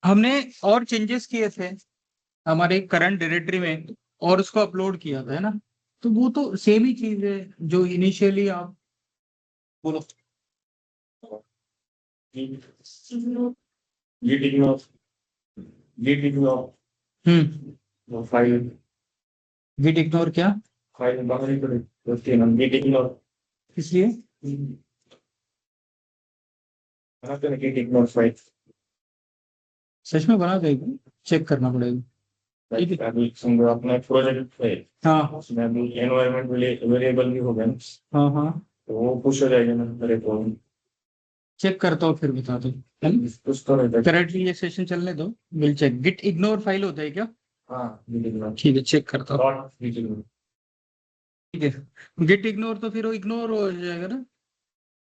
हमने और चेंजेस किए थे हमारे करंट डायरेक्टरी में और उसको अपलोड किया था, है ना। तो वो तो सेम ही चीज है जो इनिशियली आप बोलो। git ignore git ignore file git ignore क्या? फाइल बाहर ही पड़े होती है ना git ignore इसलिए बनाते हैं git ignore फाइल सच में बना देगा, चेक करना पड़ेगा। ठीक है। अभी समझो अपना प्रोजेक्ट है हाँ उसमें अभी एनवायरमेंट वेरिएबल भी होगा ना हाँ हाँ, तो वो पुश हो जाएगा ना मेरे को चेक करता हूँ फिर बता दो। कुछ तो रहता है करेंटली ये सेशन चलने दो, will check. Git ignore file होता है क्या? हाँ git ignore ठीक है, चेक करता हूँ। डॉट git ignore ठीक है, गिट इग्नोर तो फिर वो इग्नोर हो जाएगा ना।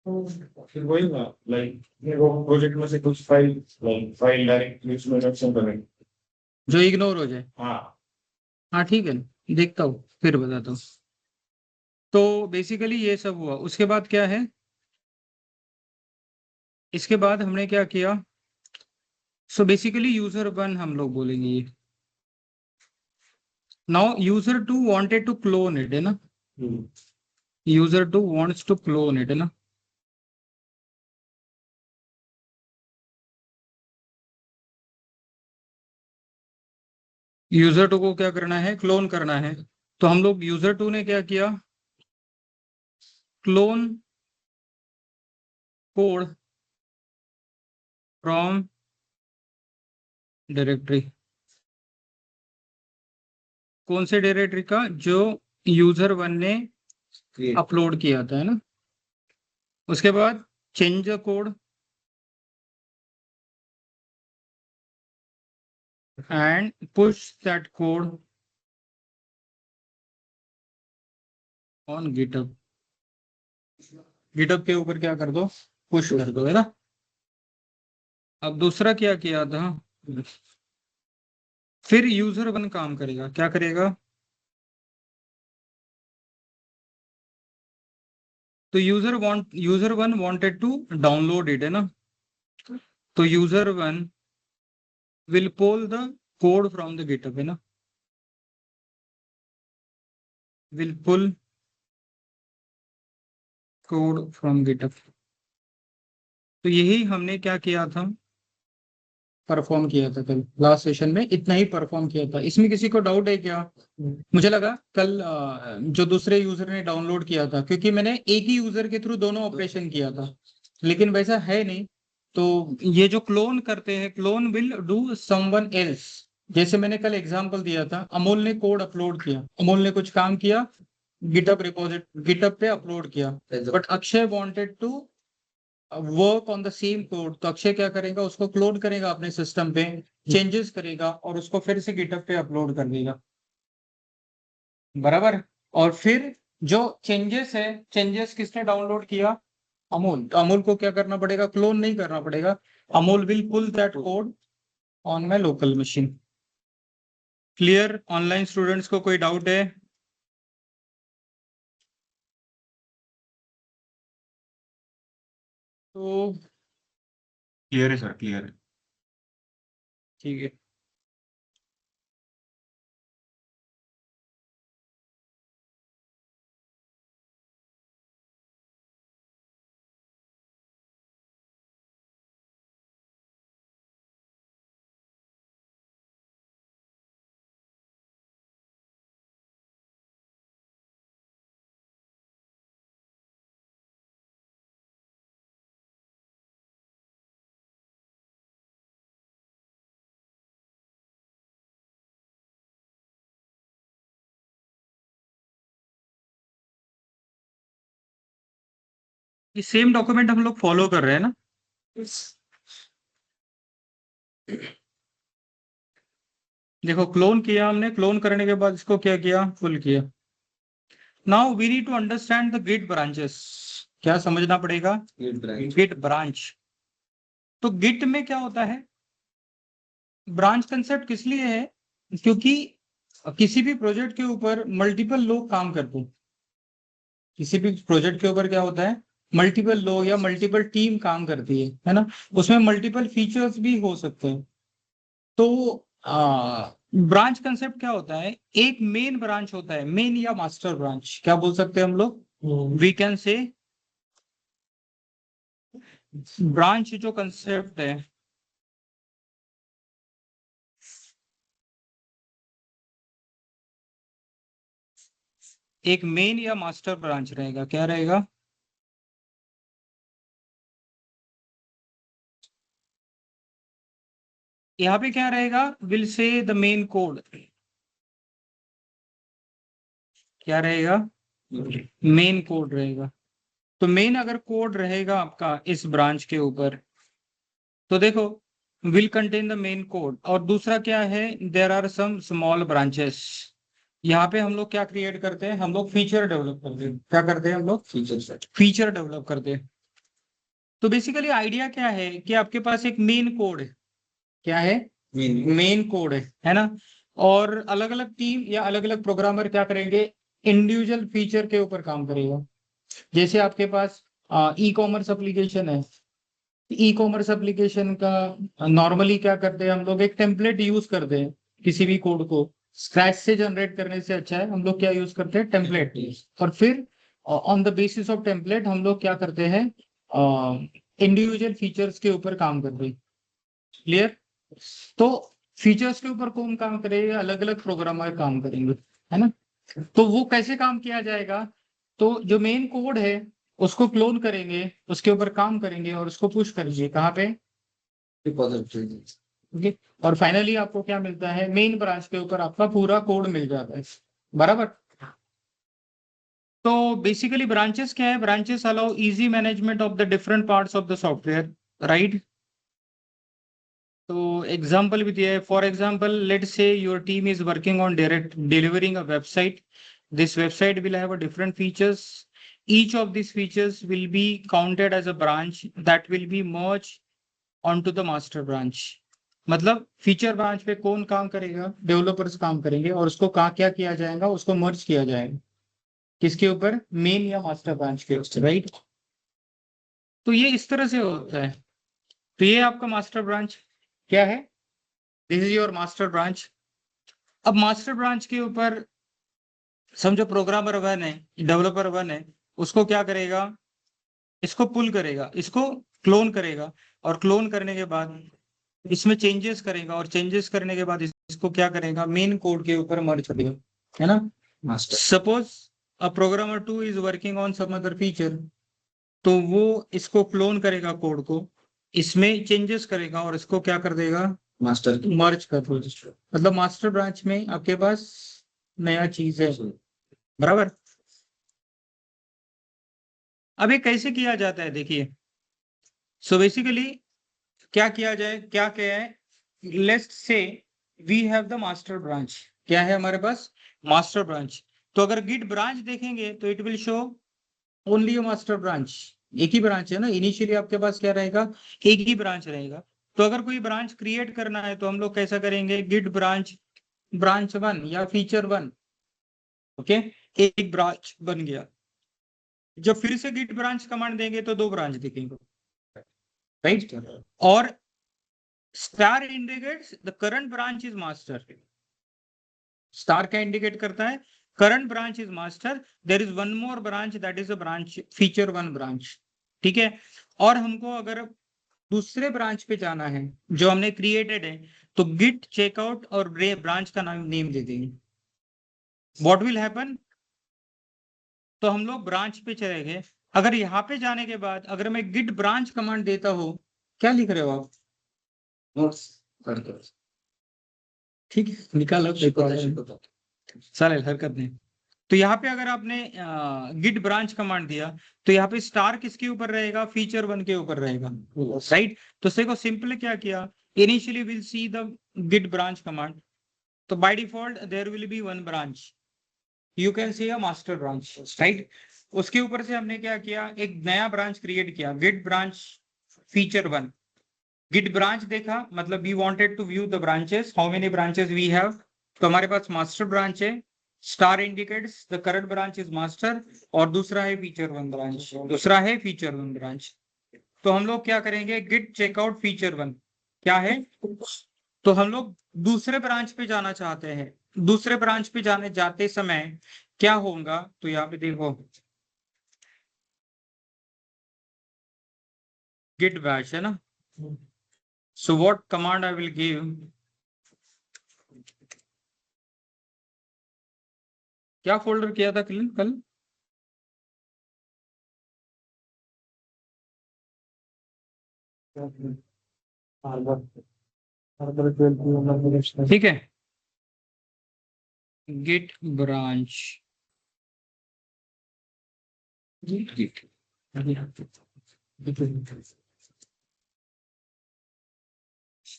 फिर वही ना लाइक वो प्रोजेक्ट में से कुछ फाइल लाइक फाइल डायरेक्टली उसमें मेंशन करेंगे जो इग्नोर हो जाए। हाँ हाँ ठीक है, देखता हूँ फिर बताता हूँ। तो बेसिकली ये सब हुआ, उसके बाद क्या है? इसके बाद हमने क्या किया? सो बेसिकली यूजर वन हम लोग बोलेंगे ये। Now user two wanted to clone it, है ना। User two wants to clone it, है ना। यूजर टू को क्या करना है? क्लोन करना है। तो हम लोग यूजर टू ने क्या किया? Clone code from directory. कौन से डायरेक्टरी का? जो यूजर वन ने अपलोड किया था, है ना। उसके बाद change the code and push that code on GitHub. GitHub के ऊपर क्या कर दो? पुश कर दो, है ना। अब दूसरा क्या किया था? फिर यूजर वन काम करेगा, क्या करेगा? तो user one wanted to download it, है ना। तो user one will pull the code from the GitHub, है ना। Will pull code from GitHub. तो यही हमने क्या किया था? परफॉर्म किया था कल लास्ट सेशन में, इतना ही परफॉर्म किया था। इसमें किसी को डाउट है क्या? मुझे लगा कल जो दूसरे यूजर ने डाउनलोड किया था, क्योंकि मैंने एक ही यूजर के थ्रू दोनों ऑपरेशन किया था, लेकिन वैसा है नहीं। तो ये जो क्लोन करते हैं, clone will do someone else. जैसे मैंने कल एग्जांपल दिया था, अमोल ने कोड अपलोड किया, अमोल ने कुछ काम किया, गिटअप पे अपलोड किया, but Akshay wanted to work on the same code. तो अक्षय क्या करेगा? उसको क्लोन करेगा अपने सिस्टम पे, चेंजेस करेगा और उसको फिर से गिटहब पे अपलोड कर देगा, बराबर। और फिर जो चेंजेस है, चेंजेस किसने डाउनलोड किया? अमोल। तो अमोल को क्या करना पड़ेगा? क्लोन नहीं करना पड़ेगा। Amol will pull that code on my local machine. Clear? Online students को कोई डाउट है? तो क्लियर है सर क्लियर है ठीक है। ये सेम डॉक्यूमेंट हम लोग फॉलो कर रहे हैं ना। देखो, क्लोन किया हमने, क्लोन करने के बाद इसको क्या किया? पुल किया। Now we need to understand the git branches. क्या समझना पड़ेगा? Git branch. तो गिट में क्या होता है? ब्रांच कंसेप्ट किस लिए है? क्योंकि किसी भी प्रोजेक्ट के ऊपर मल्टीपल लोग काम करते हैं। किसी भी प्रोजेक्ट के ऊपर क्या होता है? मल्टीपल लोग या मल्टीपल टीम काम करती है ना। उसमें मल्टीपल फीचर्स भी हो सकते हैं। तो ब्रांच कंसेप्ट क्या होता है, एक मेन ब्रांच होता है, मेन या मास्टर ब्रांच, क्या बोल सकते हैं हम लोग, वी कैन से ब्रांच जो कंसेप्ट है, एक मेन या मास्टर ब्रांच रहेगा, क्या रहेगा, यहाँ पे क्या रहेगा, will say the main code, क्या रहेगा, मेन कोड रहेगा। तो मेन अगर कोड रहेगा आपका इस ब्रांच के ऊपर, तो देखो will contain the main code, और दूसरा क्या है, there are some small branches. यहाँ पे हम लोग क्या क्रिएट करते हैं, हम लोग फीचर डेवलप करते हैं, क्या करते हैं हम लोग, फीचर डेवलप करते हैं। तो बेसिकली आइडिया क्या है कि आपके पास एक मेन कोड है, क्या है, मेन कोड है ना, और अलग अलग टीम या अलग अलग प्रोग्रामर क्या करेंगे, इंडिविजुअल फीचर के ऊपर काम करेगा। जैसे आपके पास ई कॉमर्स एप्लीकेशन है, ई कॉमर्स एप्लीकेशन का नॉर्मली क्या करते हैं हम लोग, एक टेम्पलेट यूज करते हैं, किसी भी कोड को स्क्रैच से जनरेट करने से अच्छा है हम लोग क्या यूज करते हैं, टेम्पलेट। और फिर on the basis of template हम लोग क्या करते हैं, इंडिविजुअल फीचर्स के ऊपर काम करते हैं। क्लियर। तो फीचर्स के ऊपर कौन काम करेगा, अलग अलग प्रोग्रामर काम करेंगे, है ना। तो वो कैसे काम किया जाएगा, तो जो मेन कोड है उसको क्लोन करेंगे, उसके ऊपर काम करेंगे और उसको पुश करेंगे कहाँ पे, ओके। और फाइनली आपको क्या मिलता है, मेन ब्रांच के ऊपर आपका पूरा कोड मिल जाता है, बराबर। तो बेसिकली ब्रांचेस क्या है, branches allow easy management of the different parts of the software, right. तो एग्जाम्पल भी दिया है, फॉर एग्जाम्पल लेट से your team is working on direct delivering a website, this website will have a different features, each of these features will be counted as a branch that will be merged onto the master branch। मतलब feature branch पे कौन काम करेगा, developers काम करेंगे, और उसको कहाँ क्या किया जाएगा, उसको मर्ज किया जाएगा किसके ऊपर, मेन या मास्टर ब्रांच के ऊपर, राइट। तो ये इस तरह से होता है। तो ये आपका मास्टर ब्रांच क्या है, this is your master branch. अब मास्टर ब्रांच के ऊपर समझो प्रोग्रामर वन है, डेवलपर वन है, उसको क्या करेगा, इसको पुल करेगा, इसको क्लोन करेगा, और क्लोन करने के बाद इसमें चेंजेस करेगा, और चेंजेस करने के बाद इसको क्या करेगा, मेन कोड के ऊपर मर्ज करेगा, है ना। Master suppose a programmer two is working on some other feature, तो वो इसको क्लोन करेगा कोड को, इसमें चेंजेस करेगा और इसको क्या कर देगा, मास्टर मर्ज कर देगा। मतलब मास्टर ब्रांच में आपके पास नया चीज है, बराबर। अब ये कैसे किया जाता है देखिए, सो बेसिकली क्या किया जाए, क्या है, let's say we have the master branch, क्या है हमारे पास, मास्टर ब्रांच। तो अगर गिट ब्रांच देखेंगे तो it will show only a master branch, एक ही ब्रांच है ना, इनिशियली आपके पास क्या रहेगा, एक ही ब्रांच रहेगा। तो अगर कोई ब्रांच क्रिएट करना है तो हम लोग कैसा करेंगे, गिट ब्रांच, ब्रांच वन या फीचर वन, ओके, एक ब्रांच बन गया। जब फिर से गिट ब्रांच कमांड देंगे तो दो ब्रांच दिखेंगे, राइट। और star indicates the current branch is master, star क्या इंडिकेट करता है, current branch is master, there is one more branch that is a branch feature one branch, ठीक है। और हमको अगर दूसरे ब्रांच पे जाना है जो हमने क्रिएटेड है, तो गिट चेकआउट और ब्रांच का नाम नेम दे देंगे। व्हाट विल हैपन, तो हम लोग ब्रांच पे चले गए। अगर यहाँ पे जाने के बाद अगर मैं गिट ब्रांच कमांड देता हूँ, क्या लिख रहे हो आप, नोट्स, ठीक है, निकालो, चले हरकत नहीं। तो यहाँ पे अगर आपने गिट ब्रांच कमांड दिया, तो यहाँ पे स्टार किसके ऊपर रहेगा, फीचर वन के ऊपर रहेगा, राइट। तो देखो सिंपल क्या किया, initially will see the git branch command, तो by default there will be one branch, you can see a master branch, right. उसके ऊपर से हमने क्या किया, एक नया ब्रांच क्रिएट किया, git branch feature one. Git branch देखा, मतलब we wanted to view the branches, how many branches we have. तो हमारे पास मास्टर ब्रांच है, star indicates the current branch is master, और दूसरा है फीचर वन ब्रांच, दूसरा है फीचर वन ब्रांच। तो हम लोग क्या करेंगे, गिट चेकआउट फीचर वन क्या है, तो हम लोग दूसरे ब्रांच पे जाना चाहते हैं। दूसरे ब्रांच पे जाते समय क्या होगा, तो यहाँ पे देखो गिट बैच है ना। So what command I will give, क्या फोल्डर किया था कल? ठीक है, गिट ब्रांच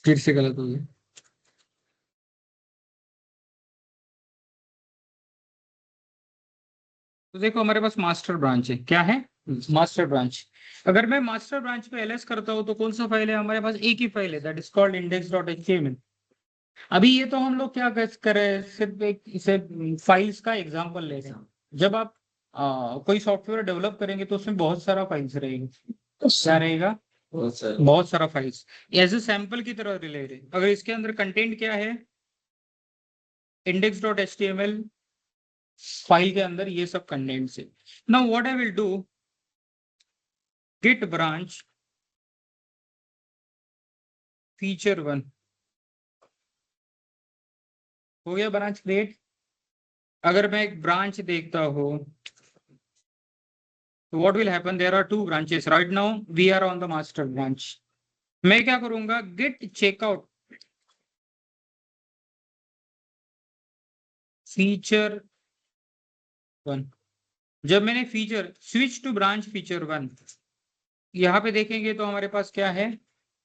फिर से गलत हो गया। तो देखो हमारे पास मास्टर ब्रांच है, क्या है मास्टर ब्रांच। अगर मैं मास्टर ब्रांच पे एलएस करता हूं तो कौन सा फाइल है हमारे पास, एक ही फाइल है, दैट इज कॉल्ड index.html। अभी ये तो हम लोग क्या कर रहे हैं, सिर्फ एक इसे फाइल्स का एग्जांपल ले रहे हैं। जब आप कोई सॉफ्टवेयर डेवलप करेंगे तो उसमें बहुत सारा फाइल्स रहेगा, क्या रहेगा, बहुत सारा फाइल्स एज ए सैंपल की तरह ले रहे हैं। अगर इसके अंदर कंटेंट क्या है, index.html फाइल के अंदर ये सब कंटेंट्स है। Now what I will do, git branch feature 1 हो गया, ब्रांच क्रिएट। अगर मैं एक ब्रांच देखता हूं तो what will happen, there are two branches right now, we are on the master branch। मैं क्या करूंगा, git checkout feature 1। जब मैंने feature switch to branch feature 1, यहाँ पे देखेंगे तो हमारे पास क्या है,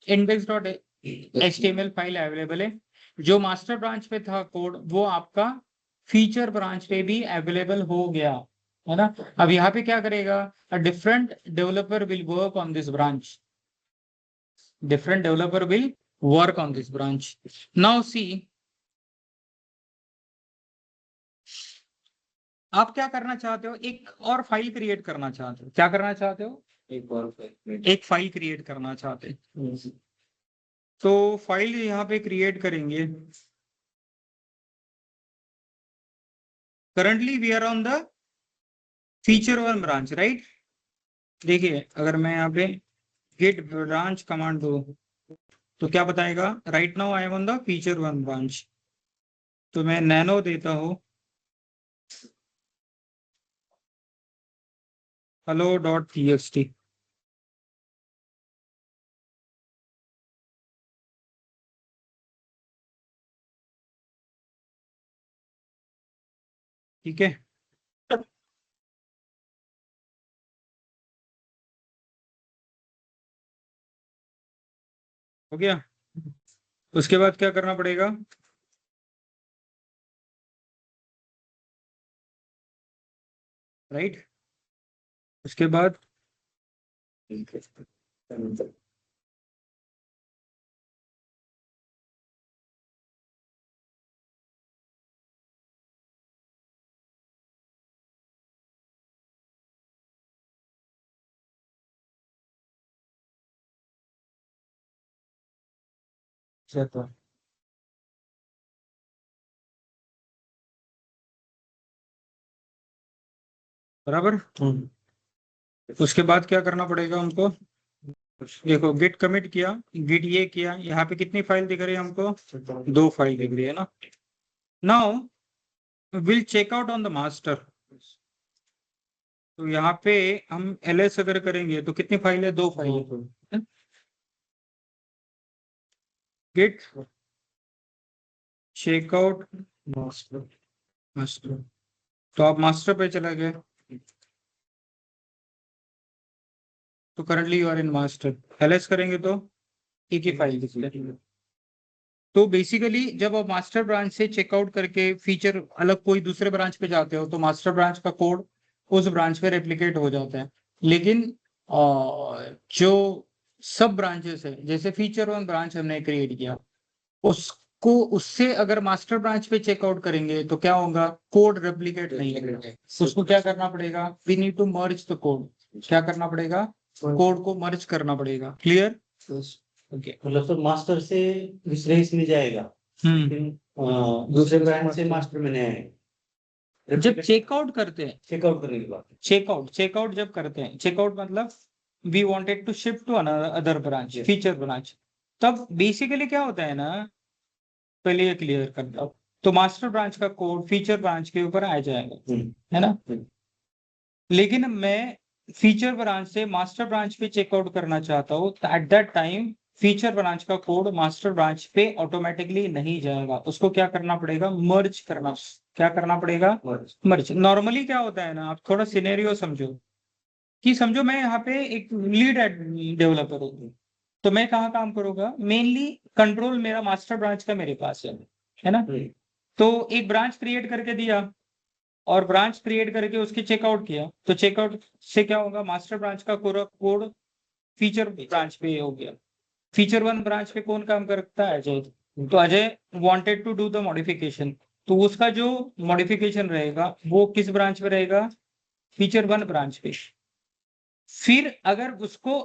index.html फाइल अवेलेबल है। जो मास्टर ब्रांच पे था कोड वो आपका फीचर ब्रांच पे भी अवेलेबल हो गया है ना। अब यहाँ पे क्या करेगा, a different developer will work on this branch, different developer will work on this branch. Now see, आप क्या करना चाहते हो, एक और फाइल क्रिएट करना चाहते हो, क्या करना चाहते हो, एक फाइल क्रिएट करना चाहते हैं। तो फाइल यहाँ पे क्रिएट करेंगे। Currently we are on the feature 1 branch, right. देखिए अगर मैं यहाँ पे गेट ब्रांच कमांड दो तो क्या बताएगा, right now I am on the feature 1 branch. तो मैं नैनो देता हूँ hello.txt। ठीक है, हो गया। उसके बाद क्या करना पड़ेगा, राइट। उसके बाद बराबर। उसके बाद क्या करना पड़ेगा हमको, देखो गिट कमिट किया, गिट ये किया, यहाँ पे कितनी फाइल दिख रही है हमको, 2 फाइल दिख रही है ना। Now will check out on the master. तो यहाँ पे हम एलएस अगर करेंगे तो कितनी फाइल है, 2 फाइल है। Git checkout master, master. तो आप मास्टर पे चला गए, तो currently you are in master. LS करेंगे तो एक ही फाइल दिखेगी। तो बेसिकली जब आप मास्टर ब्रांच से चेकआउट करके फीचर अलग कोई दूसरे ब्रांच पे जाते हो तो मास्टर ब्रांच का कोड उस ब्रांच पे रेप्लिकेट हो जाता है। लेकिन जो सब ब्रांचेस है, जैसे फीचर 1 ब्रांच हमने क्रिएट किया, उसको उससे अगर मास्टर ब्रांच पे चेकआउट करेंगे तो क्या होगा, कोड रेप्लिकेट नहीं करेगा। उसको क्या करना पड़ेगा, we need to merge the code. क्या करना पड़ेगा, कोड को मर्ज करना पड़ेगा। क्लियर। ओके मतलब तो मास्टर से दूसरे इसमें जाएगा, लेकिन दूसरे ब्रांच से मास्टर में नहीं आएगा जब चेकआउट करते हैं, चेकआउट करने के बाद। चेकआउट जब करते हैं, चेकआउट मतलब we wanted to shift to other branch, Yes. Feature branch, तब बेसिकली क्या होता है ना, पहले ये क्लियर कर दो, तो मास्टर ब्रांच का कोड फीचर ब्रांच के ऊपर आ जाएगा, है ना। लेकिन मैं फीचर ब्रांच से मास्टर ब्रांच पे चेकआउट करना चाहता हूँ, तो at that time feature branch का कोड मास्टर ब्रांच पे ऑटोमेटिकली नहीं जाएगा, उसको क्या करना पड़ेगा, मर्ज करना, क्या करना पड़ेगा, मर्ज। नॉर्मली क्या होता है ना, आप थोड़ा सिनेरियो समझो, कि समझो मैं यहाँ पे एक लीड डेवलपर हूँ, तो मैं कहाँ काम करूंगा, मेनली कंट्रोल मेरा मास्टर ब्रांच का मेरे पास है ना। तो एक ब्रांच क्रिएट करके दिया, और ब्रांच क्रिएट करके उसके चेकआउट किया, तो चेकआउट से क्या होगा, मास्टर ब्रांच का कोड फीचर ब्रांच पे हो गया। फीचर 1 ब्रांच पे कौन काम करता है, अजय, तो Ajay wanted to do the modification, तो उसका जो मॉडिफिकेशन रहेगा वो किस ब्रांच पे रहेगा, फीचर 1 ब्रांच पे। फिर अगर उसको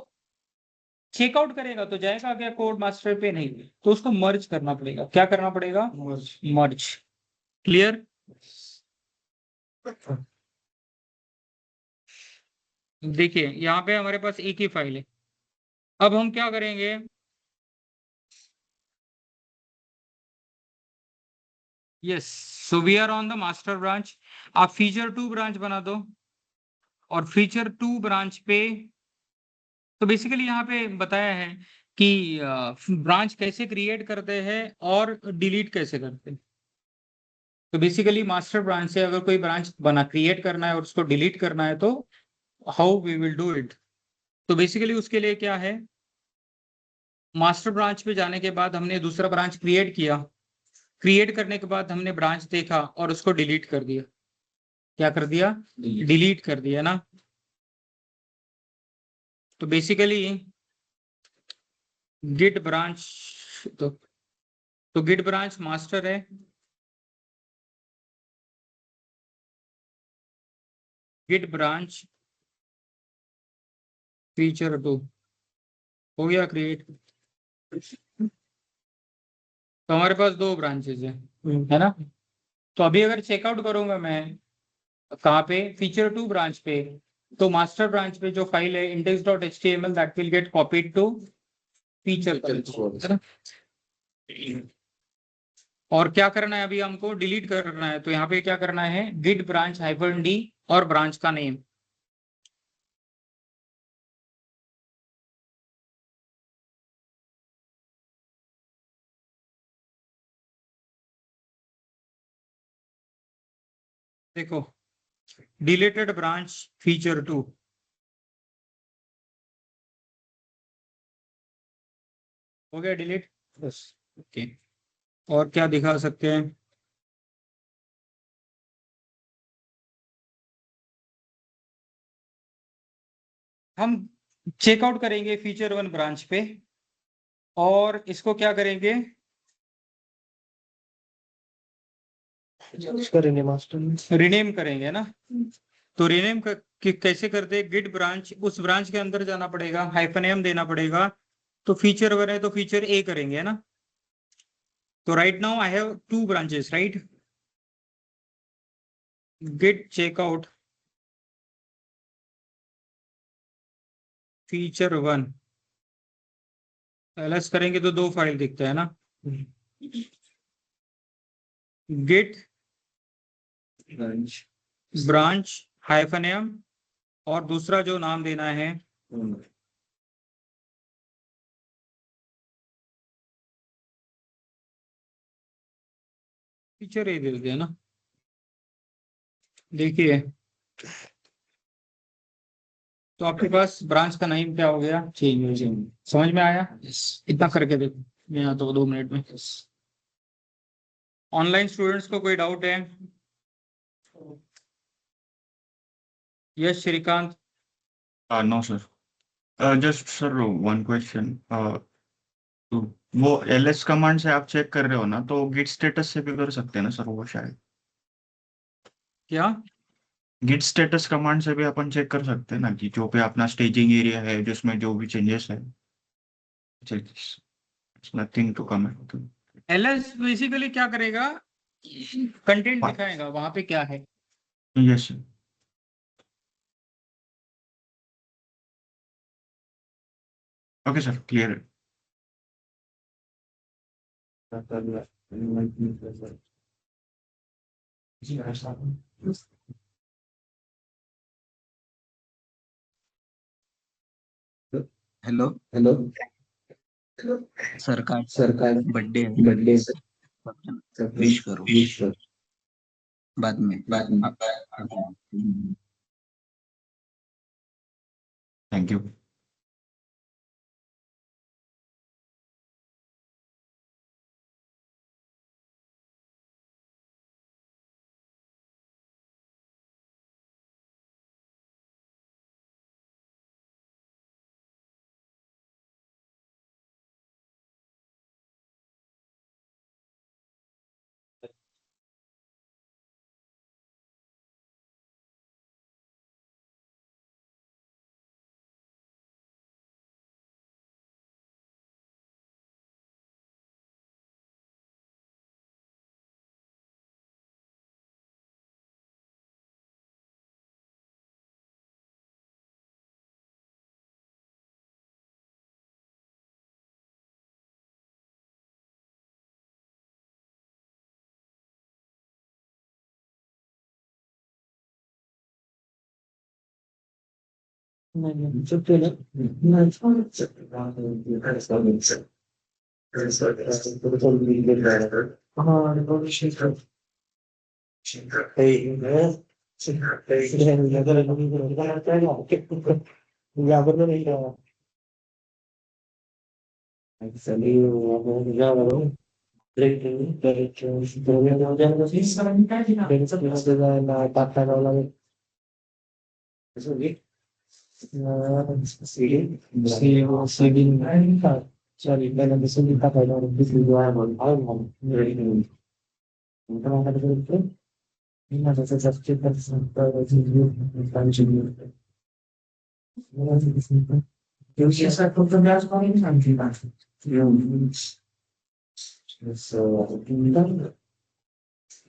चेकआउट करेगा तो जाएगा क्या कोड मास्टर पे, नहीं, तो उसको मर्ज करना पड़ेगा, क्या करना पड़ेगा, मर्ज। क्लियर। देखिए यहाँ पे हमारे पास एक ही फाइल है, अब हम क्या करेंगे, yes, so we are on the master branch, आप फीचर 2 ब्रांच बना दो, और फीचर 2 ब्रांच पे, तो बेसिकली यहाँ पे बताया है कि ब्रांच कैसे क्रिएट करते हैं और डिलीट कैसे करते हैं। तो बेसिकली मास्टर ब्रांच से अगर कोई ब्रांच बना क्रिएट करना है और उसको डिलीट करना है, तो how we will do it. तो बेसिकली उसके लिए क्या है, मास्टर ब्रांच पे जाने के बाद हमने दूसरा ब्रांच क्रिएट किया, क्रिएट करने के बाद हमने ब्रांच देखा और उसको डिलीट कर दिया, क्या कर दिया, डिलीट कर दिया ना। तो बेसिकली गिट ब्रांच, तो गिट ब्रांच मास्टर है, गिट ब्रांच फीचर 2 हो गया क्रिएट। तो हमारे पास 2 ब्रांचेस है ना। तो अभी अगर चेकआउट करूंगा मैं कहाँ पे, फीचर 2 ब्रांच पे, तो मास्टर ब्रांच पे जो फाइल है index.html that will get copied to feature, है ना। और क्या करना है, अभी हमको डिलीट करना है, तो यहाँ पे क्या करना है, गिट ब्रांच -d और ब्रांच का नेम, देखो डिलीटेड ब्रांच फीचर 2, हो गया डिलीट, बस। ओके, और क्या दिखा सकते हैं, हम चेकआउट करेंगे फीचर 1 ब्रांच पे, और इसको क्या करेंगे, करेंगे मास्टर में, रिनेम करेंगे ना। तो रिनेम कैसे करते हैं, गिट ब्रांच, उस ब्रांच के अंदर जाना पड़ेगा, -m देना पड़ेगा, तो फीचर 1 है तो फीचर ए करेंगे, है ना। तो right now I have 2 branches, right, git checkout feature 1, ls करेंगे तो 2 फाइल दिखता है ना, गिट ब्रांच -m, और दूसरा जो नाम देना है फीचर ए दे दिया ना। देखिए तो आपके पास ब्रांच का नाम क्या हो गया, चेंज हो गया, समझ में आया, इतना करके देखो, मैं आता हूँ 2 मिनट में। ऑनलाइन स्टूडेंट्स को कोई डाउट है, yes Shrikant. No, sir. Just sir, one question. तो वो ls कमांड से आप चेक कर रहे हो ना, तो गिट स्टेटस से भी कर सकते हैं ना सर वो शायद, क्या, गिट स्टेटस कमांड से भी अपन चेक कर सकते हैं ना कि जो पे अपना स्टेजिंग एरिया है जिसमें जो भी चेंजेस है। Nothing to comment. LS basically क्या करेगा, कंटेंट दिखाएगा वहां पे क्या है। Yes sir. Okay sir, clear है। हेलो हेलो सर का सरकार बर्थडे बर्थडे विश करो विश्व बाद में। Thank you.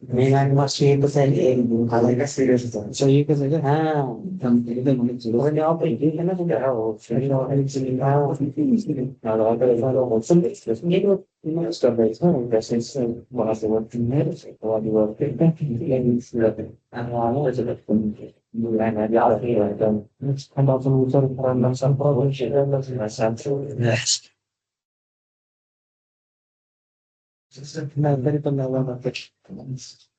मैं masih persen kalau kan serius itu. So you can say, kamu itu mana sih? Kalau apa ini kan sudah tahu. Kalau ada sini tahu, kalau ada kalau muncul, itu ini sudah baik kan? Biasanya bahasa waktu ini, kalau di waktu itu yang sudah awalnya sudah mulai ada akhir dan kalau muncul dalam sampel dan dalam sampel. Nah, dari pendapat apa?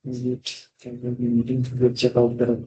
Meeting to check out the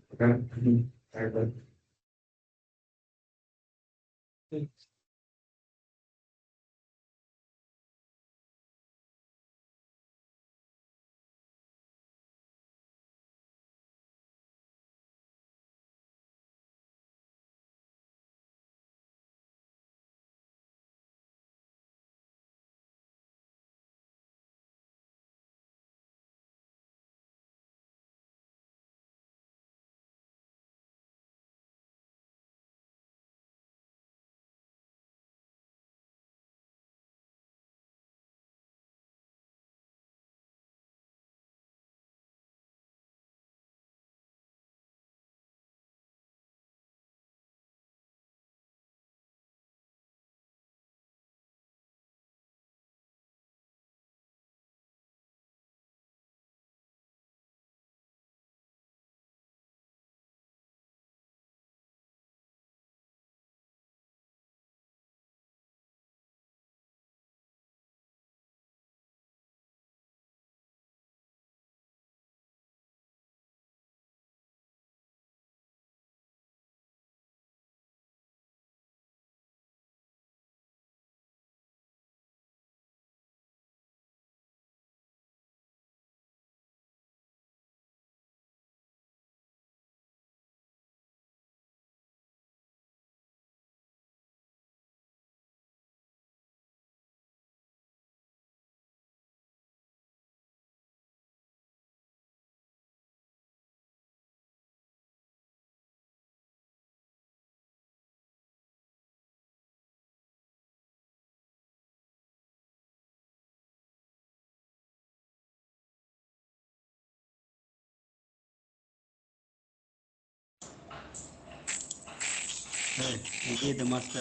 ये तर मस्त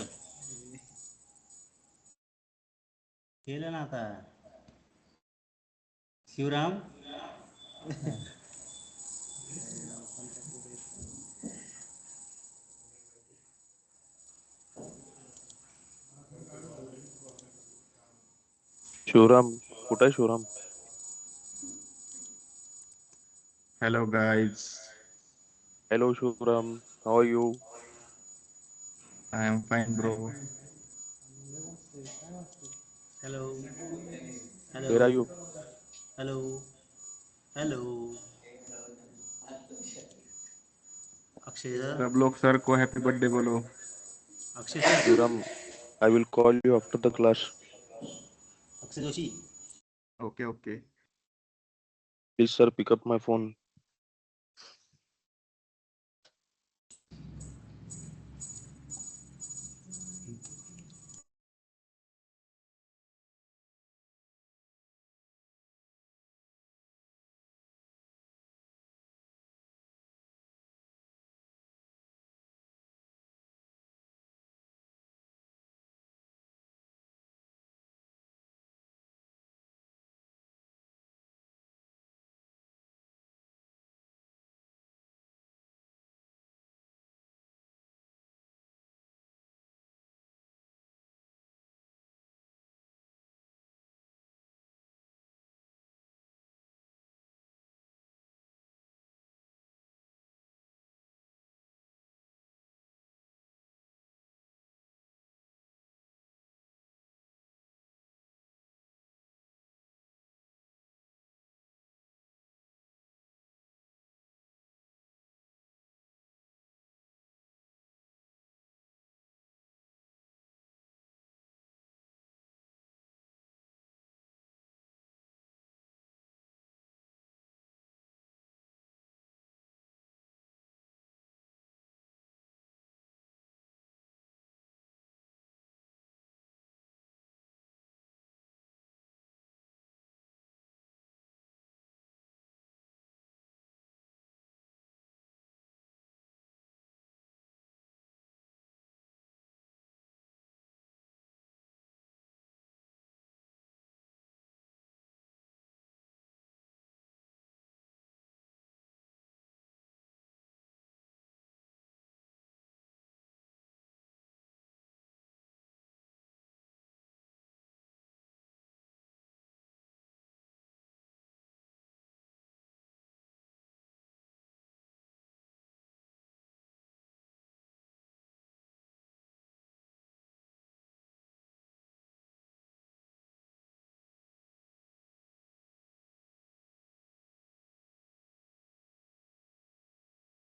केलं ना आता शिवराम शिवराम कुठे आहे Shivram? Hello guys, hello Shivram, how are you? I am fine bro. Hello hello where are you? Hello hello Akshay sir सब लोग सर को हैप्पी बर्थडे बोलो. Akshay sir Shivram, I will call you after the class. Akshay Joshi Okay, okay. Please sir, pick up my phone.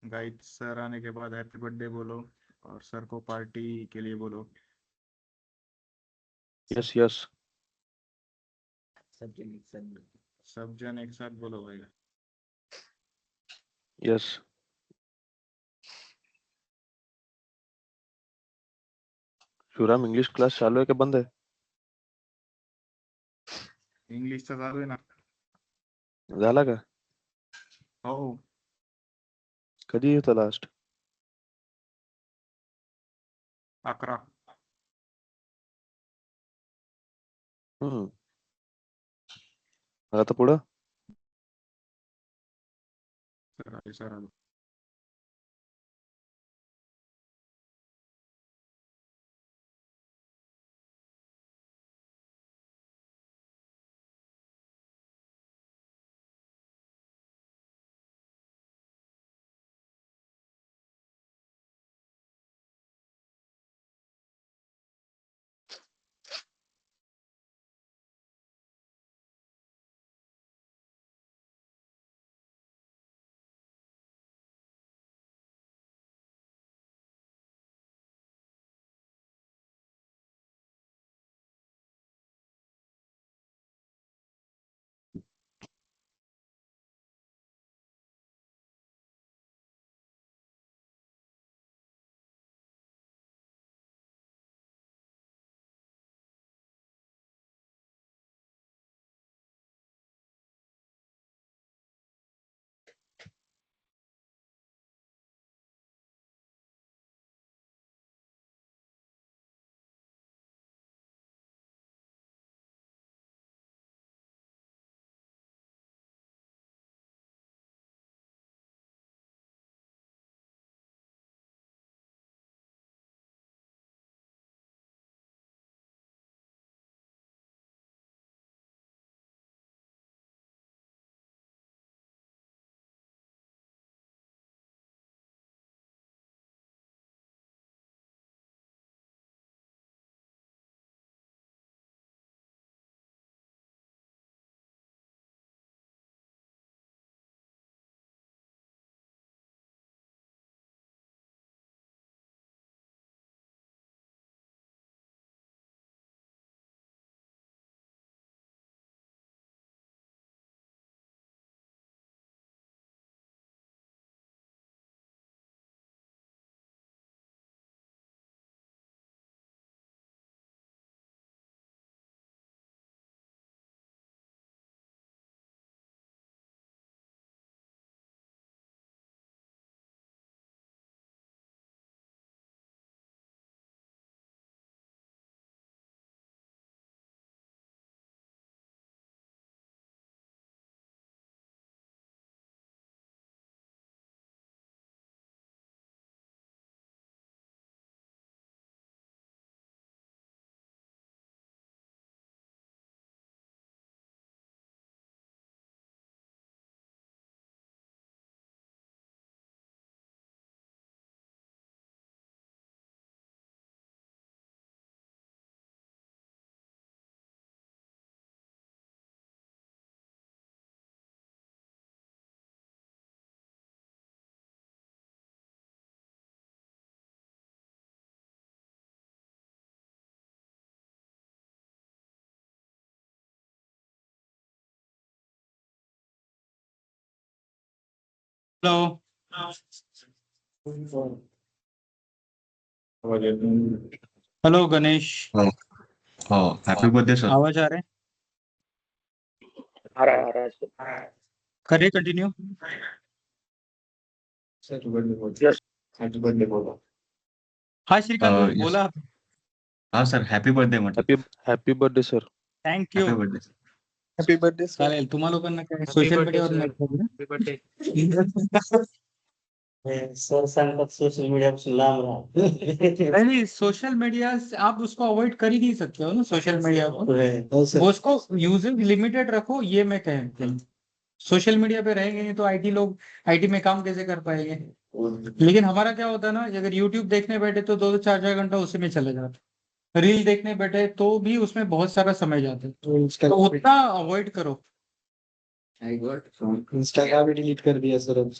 Guys sir आने के बाद happy birthday बोलो और sir को पार्टी के लिए बोलो. Yes, yes. सब जन एक साथ बोलो भाई. Yes. शिवराम, इंग्लिश क्लास चालू आहे का बंद आहे? इंग्लिशचा चालू आहे ना. झाला का? हो. कधी होता लास्ट? 11. हम्म. आता पुढं? सर आलो. Hello hello Ganesh, happy birthday sir. आवाज आ रहा है? आ रहा है करिए कंटिन्यू। यस हैप्पी बर्थडे बोलो हाँ श्रीकांत भाई, yes. बोला आप। हाँ सर, हैप्पी बर्थडे म्हटलं। Happy birthday sir. Thank you. Happy birthday. Happy birthday चालेल, तुम्हा लोकांना काय सोशल मीडियावर सर सांगतात सोशल मीडियापासून लांब राहा नहीं, सोशल मीडिया आप उसको अवॉइड कर ही नहीं सकते हो ना, सोशल मीडिया को। वो उसको यूजेज लिमिटेड रखो, ये मैं कहता हूँ। सोशल मीडिया पे रहेंगे नहीं तो आईटी लोग आईटी में काम कैसे कर पाएंगे। लेकिन हमारा क्या होता है ना, अगर यूट्यूब देखने बैठे तो 2-4 घंटा उसी में चले जाते, रील देखने बैठे तो भी उसमें बहुत सारा समय जाता है, तो उतना अवॉइड करो। आई गॉट इंस्टाग्राम भी डिलीट कर दिया सर अब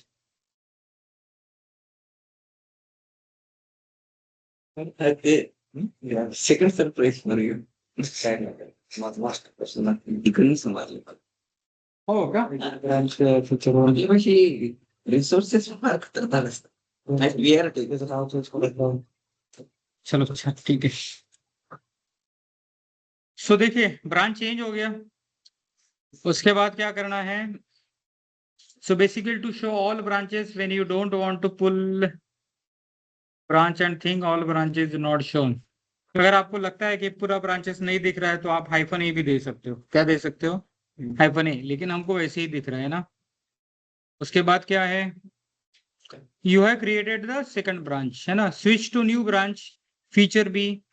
second surprise for you. Master person इकडून संभाळले. हो का? फ्युचर म्हणजे अशी रिसोर्सेस फार खतरनाक असतात. वी आर चलो अच्छा ठीक है। सो देखिए, ब्रांच चेंज हो गया, उसके बाद क्या करना है। So basically to show all branches when you don't want to pull branch and think all branches not shown. अगर आपको लगता है कि पूरा ब्रांचेस नहीं दिख रहा है तो आप हाइफन ए भी दे सकते हो। क्या दे सकते हो? हाइफन ए, लेकिन हमको वैसे ही दिख रहा है ना। उसके बाद क्या है, you have created the second branch, है ना। Switch to new branch, feature B,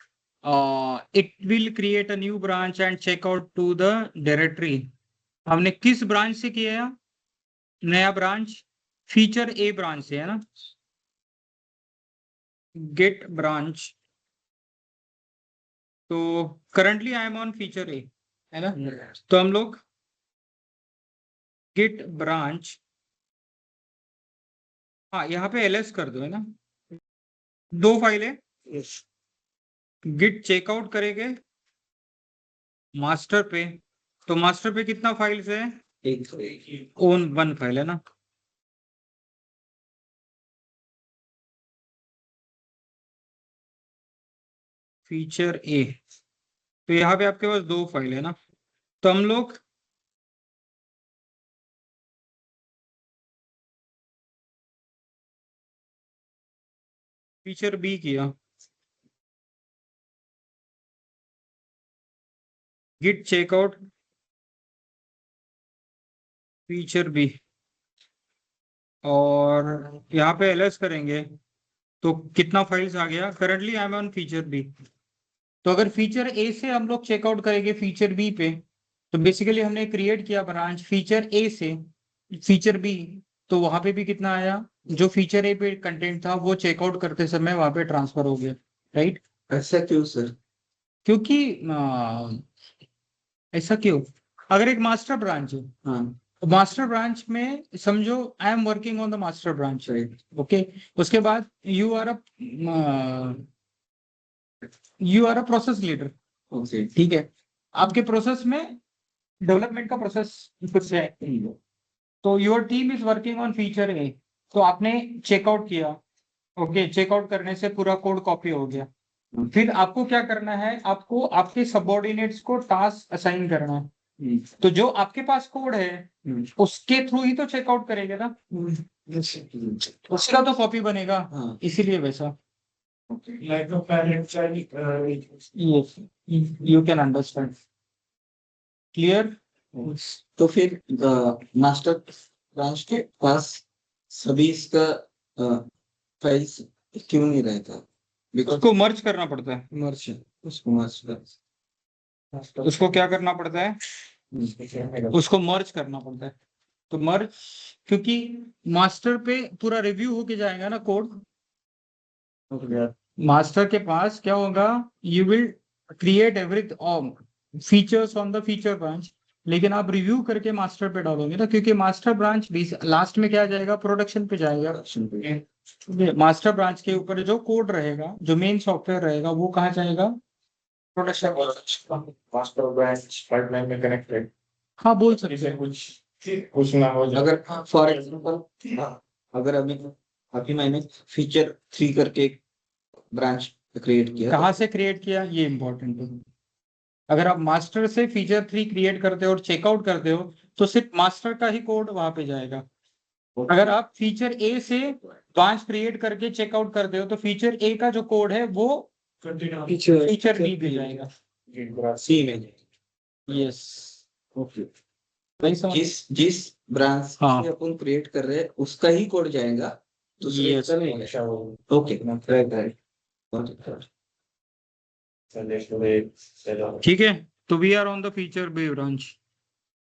it will create a new branch and check out to the directory. हमने किस ब्रांच से किया? नया ब्रांच फीचर ए ब्रांच से, है ना। गेट ब्रांच, तो currently I am on feature A, है ना। तो हम लोग गेट ब्रांच, हाँ यहाँ पे एलएस कर दो, है ना। 2 फाइलें, गिट चेकआउट करेंगे मास्टर पे, तो मास्टर पे कितना फाइल्स है? ओन 1 फाइल, है ना। फीचर ए, तो यहाँ पे आपके पास 2 फाइल है ना। तो हम लोग फीचर बी किया, गिट चेकआउट फीचर बी, और यहाँ पे एलएस करेंगे तो कितना फाइल्स आ गया? Currently I am on feature B. तो अगर फीचर ए से हम लोग चेकआउट करेंगे फीचर बी पे, तो बेसिकली हमने क्रिएट किया ब्रांच फीचर ए से फीचर बी, तो वहां पे भी कितना आया? जो फीचर ए पे कंटेंट था वो चेकआउट करते समय वहां पे ट्रांसफर हो गया, राइट। ऐसा क्यों सर? क्योंकि ऐसा क्यों? अगर एक मास्टर ब्रांच है, हाँ मास्टर ब्रांच में समझो I am working on the master branch, okay. उसके बाद you are a process leader, okay ठीक है। आपके प्रोसेस में डेवलपमेंट का प्रोसेस कुछ है, तो your team is working on feature A, तो आपने चेकआउट किया, ओके। चेकआउट करने से पूरा कोड कॉपी हो गया। फिर आपको क्या करना है? आपको आपके सबऑर्डिनेट्स को टास्क असाइन करना है। तो जो आपके पास कोड है उसके थ्रू ही तो चेकआउट करेंगे ना, उसका तो कॉपी बनेगा, इसीलिए वैसा। like a parent child Yes, you can understand. Clear? तो फिर मास्टर ब्रांच के पास सभी इसका फाइल्स क्यों नहीं रहता? बिकॉज उसको मर्ज करना पड़ता है। मर्ज उसको मर्ज कर उसको क्या करना पड़ता है? उसको मर्ज करना पड़ता है। तो मर्ज, क्योंकि मास्टर पे पूरा रिव्यू होके जाएगा ना कोड, मास्टर के पास क्या होगा? You will create every features on the feature branch, लेकिन आप रिव्यू करके मास्टर पे डालोगे ना, क्योंकि मास्टर ब्रांच लास्ट में क्या जाएगा? प्रोडक्शन पे जाएगा। मास्टर ब्रांच के ऊपर जो कोड रहेगा, जो मेन सॉफ्टवेयर रहेगा, वो कहाँ जाएगा? प्रोडक्शन। मास्टर ब्रांच पाइपलाइन में कनेक्टेड हाँ बोल सकते जैसे हैं। कुछ ना हो जाए अगर फॉर एग्जाम्पल अगर अभी मैंने फीचर 3 करके एक ब्रांच क्रिएट किया कहाँ से क्रिएट किया ये इंपॉर्टेंट है। अगर आप मास्टर से फीचर 3 क्रिएट करते हो और चेकआउट करते हो तो सिर्फ मास्टर का ही कोड वहां पे जाएगा। अगर आप फीचर ए से ब्रांच क्रिएट करके चेकआउट करते हो तो फीचर ए का जो कोड है वो फीचर बी पे जाएगा। सी में यस, ओके वही समझ। जिस ब्रांच हाँ। से अपन क्रिएट कर रहे हैं उसका ही कोड जाएगा दूसरे Yes. का नहीं। ओके ठीक है, तो we are on the feature B branch.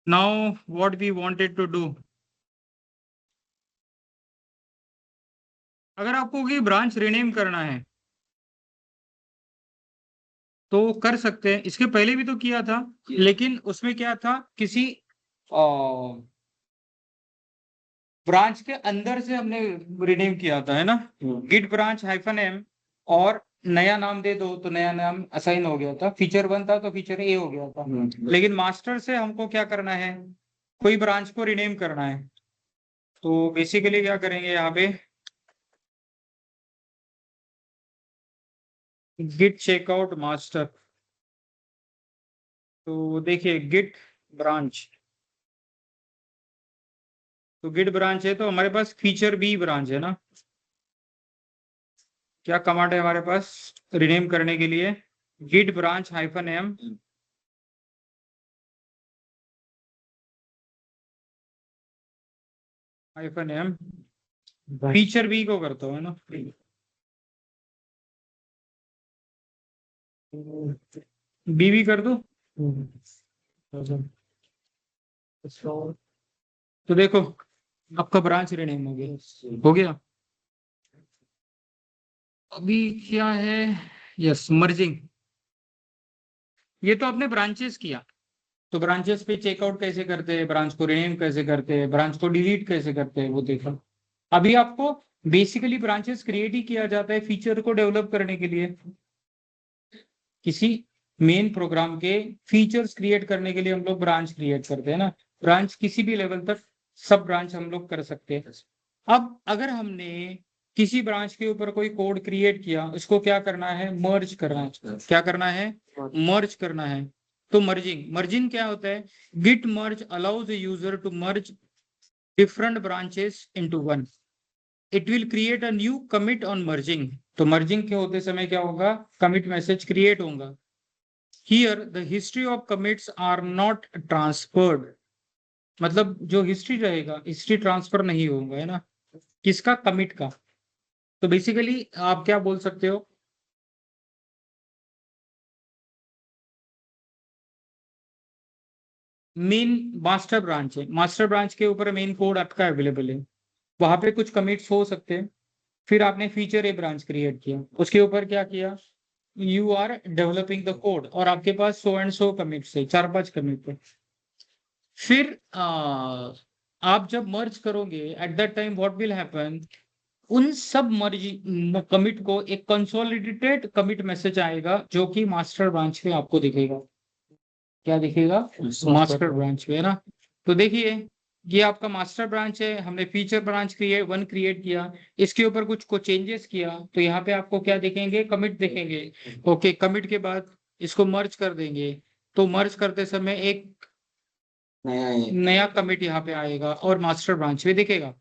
Now what we wanted to do, अगर आपको कोई ब्रांच रीनेम करना है तो कर सकते हैं। इसके पहले भी तो किया था, लेकिन उसमें क्या था, किसी ब्रांच के अंदर से हमने रीनेम किया था, है ना। गिट ब्रांच -m और नया नाम दे दो तो नया नाम असाइन हो गया था। फीचर 1 था तो फीचर ए हो गया था। लेकिन मास्टर से हमको क्या करना है, कोई ब्रांच को रीनेम करना है। तो बेसिकली क्या करेंगे यहाँ पे, गिट चेकआउट मास्टर। तो देखिए गिट ब्रांच, तो गिट ब्रांच है तो हमारे पास फीचर बी ब्रांच है ना। क्या कमांड है हमारे पास रीनेम करने के लिए, git branch -m feature B को करता हूँ, है ना। बी कर दो। तो देखो आपका ब्रांच रीनेम हो गया, हो गया। अभी क्या है, यस मर्जिंग। ये तो आपने ब्रांचेस किया, तो ब्रांचेस पे चेकआउट कैसे करते हैं, ब्रांच को रीनेम कैसे करते हैं, ब्रांच को डिलीट कैसे करते हैं वो देखो। अभी आपको बेसिकली ब्रांचेस क्रिएट ही किया जाता है फीचर को डेवलप करने के लिए। किसी मेन प्रोग्राम के फीचर्स क्रिएट करने के लिए हम लोग ब्रांच क्रिएट करते हैं ना। ब्रांच किसी भी लेवल तक सब ब्रांच हम लोग कर सकते हैं। अब अगर हमने किसी ब्रांच के ऊपर कोई कोड क्रिएट किया, उसको क्या करना है, मर्ज करना है। क्या करना है, मर्ज करना है। तो मर्जिंग क्या होता है, git merge allows user to merge different branches into one. It will create a new commit on merging. तो मर्जिंग के होते समय क्या होगा, कमिट मैसेज क्रिएट होगा। Here the history of commits are not transferred, मतलब जो हिस्ट्री रहेगा, हिस्ट्री ट्रांसफर नहीं होगा, है ना। किसका, कमिट का। तो बेसिकली आप क्या बोल सकते हो, मेन मास्टर ब्रांच है, मास्टर ब्रांच के ऊपर मेन कोड आपका अवेलेबल है, वहां पे कुछ कमिट्स हो सकते हैं। फिर आपने फीचर ए ब्रांच क्रिएट किया, उसके ऊपर क्या किया, you are developing the code और आपके पास सो एंड सो कमिट्स है, 4-5 कमिट है। फिर आप जब मर्ज करोगे eight that time what will happen, उन सब मर्ज कमिट को एक कंसोलिडेटेड कमिट मैसेज आएगा जो कि मास्टर ब्रांच में आपको दिखेगा। क्या दिखेगा, मास्टर ब्रांच में, है ना। तो देखिए ये आपका मास्टर ब्रांच है, हमने फीचर ब्रांच क्रिएट किया, इसके ऊपर कुछ चेंजेस किया, तो यहाँ पे आपको क्या दिखेंगे, कमिट दिखेंगे। ओके, कमिट के बाद इसको मर्ज कर देंगे, तो मर्ज करते समय एक नया कमिट यहाँ पे आएगा और मास्टर ब्रांच में दिखेगा।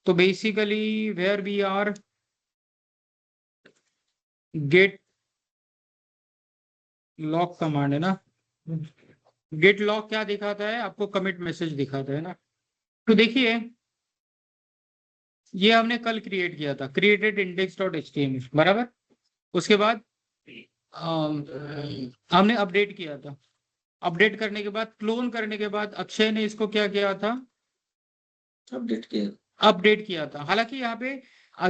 तो basically where we are git log command है ना, गेट लॉक क्या दिखाता है आपको, कमिट मैसेज दिखाता है ना। तो देखिए ये हमने कल क्रिएट किया था, क्रिएटेड index.html बराबर। उसके बाद हमने अपडेट किया था, अपडेट करने के बाद क्लोन करने के बाद अक्षय ने इसको क्या किया था, अपडेट किया था। हालांकि यहाँ पे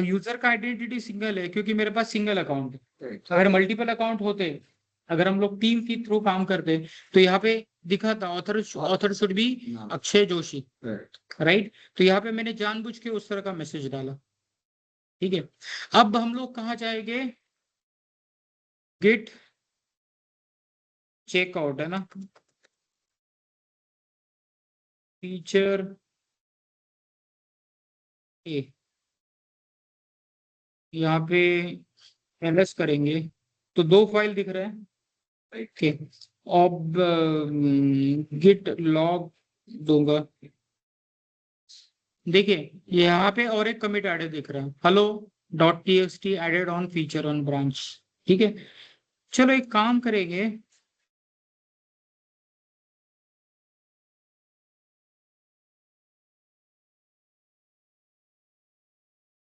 यूजर का आइडेंटिटी सिंगल है क्योंकि मेरे पास सिंगल अकाउंट है। अगर मल्टीपल अकाउंट होते, अगर हम लोग टीम के थ्रू काम करते तो यहाँ पे दिखा था author should be Akshay Joshi, right. तो यहाँ पे मैंने जानबूझ के उस तरह का मैसेज डाला, ठीक है। अब हम लोग कहाँ जाएंगे, गेट चेकआउट है ना, फीचर ए, यहाँ पे ls करेंगे तो 2 फाइल दिख रहे हैं। ओके, अब गिट लॉग दूंगा। देखिए यहाँ पे और एक कमिट एडेड दिख रहा है, hello dot TXT added on feature on branch. ठीक है, चलो एक काम करेंगे,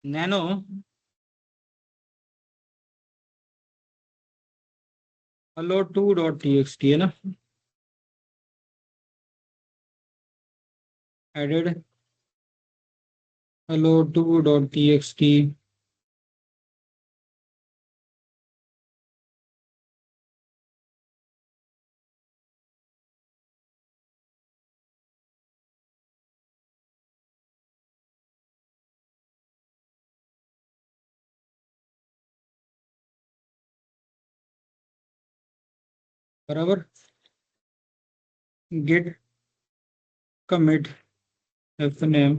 nano hello two dot TXT है ना, added hello two dot TXT. बराबर, git commit F name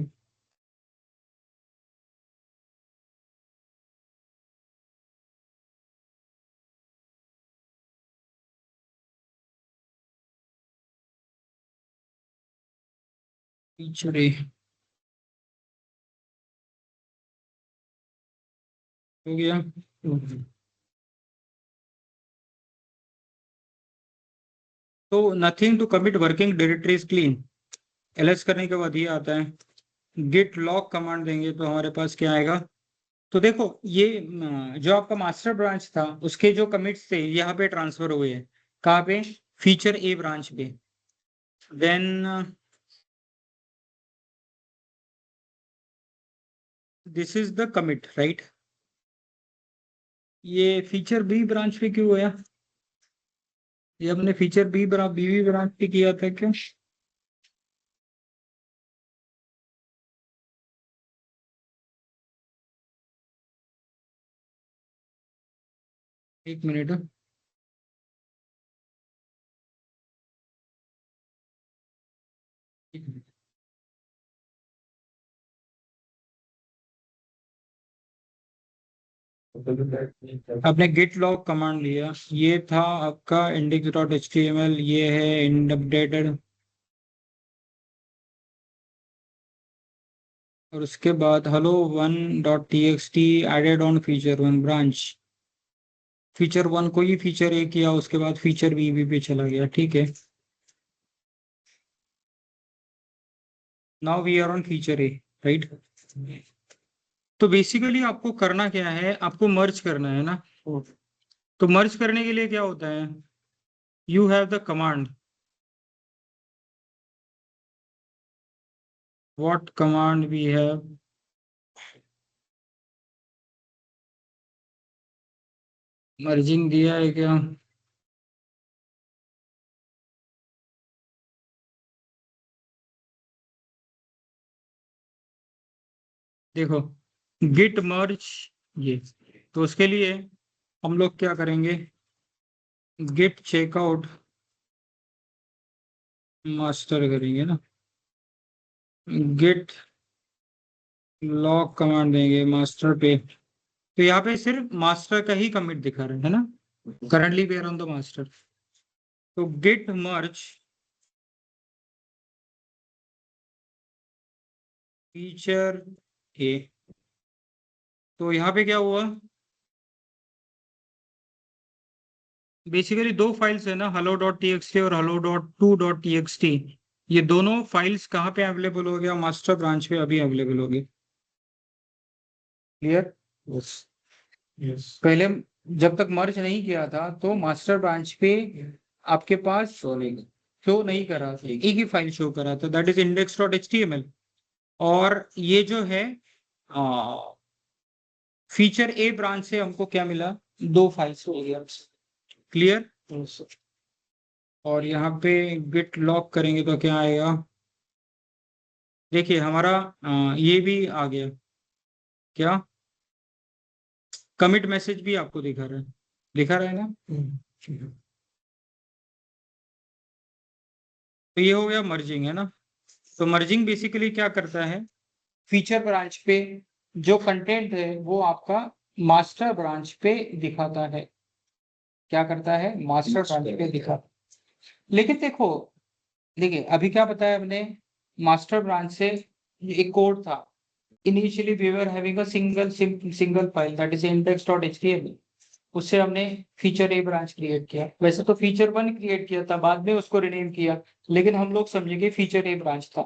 feature हो गया। तो nothing to commit working directory is clean. ls करने के बाद ये आता है, गिट लॉग कमांड देंगे तो हमारे पास क्या आएगा। तो देखो ये जो आपका मास्टर ब्रांच था उसके जो कमिट्स थे यहाँ पे ट्रांसफर हुए हैं, कहाँ पे, फीचर ए ब्रांच पे। Then this is the commit right. ये फीचर बी ब्रांच पे क्यों हुआ, ये हमने फीचर बी ब्रांच पे किया था क्या। एक मिनट, आपने गिट लॉग कमांड लिया, ये था आपका index.html, ये है अपडेटेड, और उसके बाद hello one dot T X T added on feature one branch. Feature one को ही फीचर ए किया, उसके बाद फीचर बी पे चला गया। ठीक है, now we are on feature A right. तो बेसिकली आपको करना क्या है, आपको मर्ज करना है ना। तो मर्ज करने के लिए क्या होता है, you have the command, what command we have, merging दिया है क्या, देखो गिट मर्ज ये। तो उसके लिए हम लोग क्या करेंगे, गिट चेकआउट मास्टर करेंगे ना, गिट लॉग कमांड देंगे मास्टर पे। तो यहाँ पे सिर्फ मास्टर का ही कमिट दिखा रहा है ना, currently we are on the master. तो गिट मर्ज फीचर ए, तो यहाँ पे क्या हुआ, बेसिकली 2 फाइल्स है ना, hello dot T X T और hello dot to dot T X T. ये दोनों फाइल्स कहाँ पे अवेलेबल हो गया, मास्टर ब्रांच पे अभी अवेलेबल हो गई। क्लियर, यस पहले जब तक मर्ज नहीं किया था तो मास्टर ब्रांच पे आपके पास शो नहीं करा था, एक ही फाइल शो करा था, दैट इज index.html। और ये जो है फीचर ए ब्रांच से हमको क्या मिला, 2 फाइल्स हो गया। क्लियर, और यहाँ पे गिट लॉक करेंगे तो क्या आएगा, देखिए हमारा ये भी आ गया, क्या कमिट मैसेज भी आपको दिखा रहा है ना। तो ये हो गया मर्जिंग है ना। तो मर्जिंग बेसिकली क्या करता है, फीचर ब्रांच पे जो कंटेंट है वो आपका मास्टर ब्रांच पे दिखाता है। क्या करता है? मास्टर ब्रांच पे दिखाता। लेकिन देखिए अभी क्या बताया हमने, मास्टर ब्रांच से एक कोड था। Initially we were having a single file that is index.html। उससे हमने फीचर ए ब्रांच क्रिएट किया। वैसे तो फीचर 1 क्रिएट किया था, बाद में उसको रिनेम किया, लेकिन हम लोग समझेंगे फीचर ए ब्रांच था।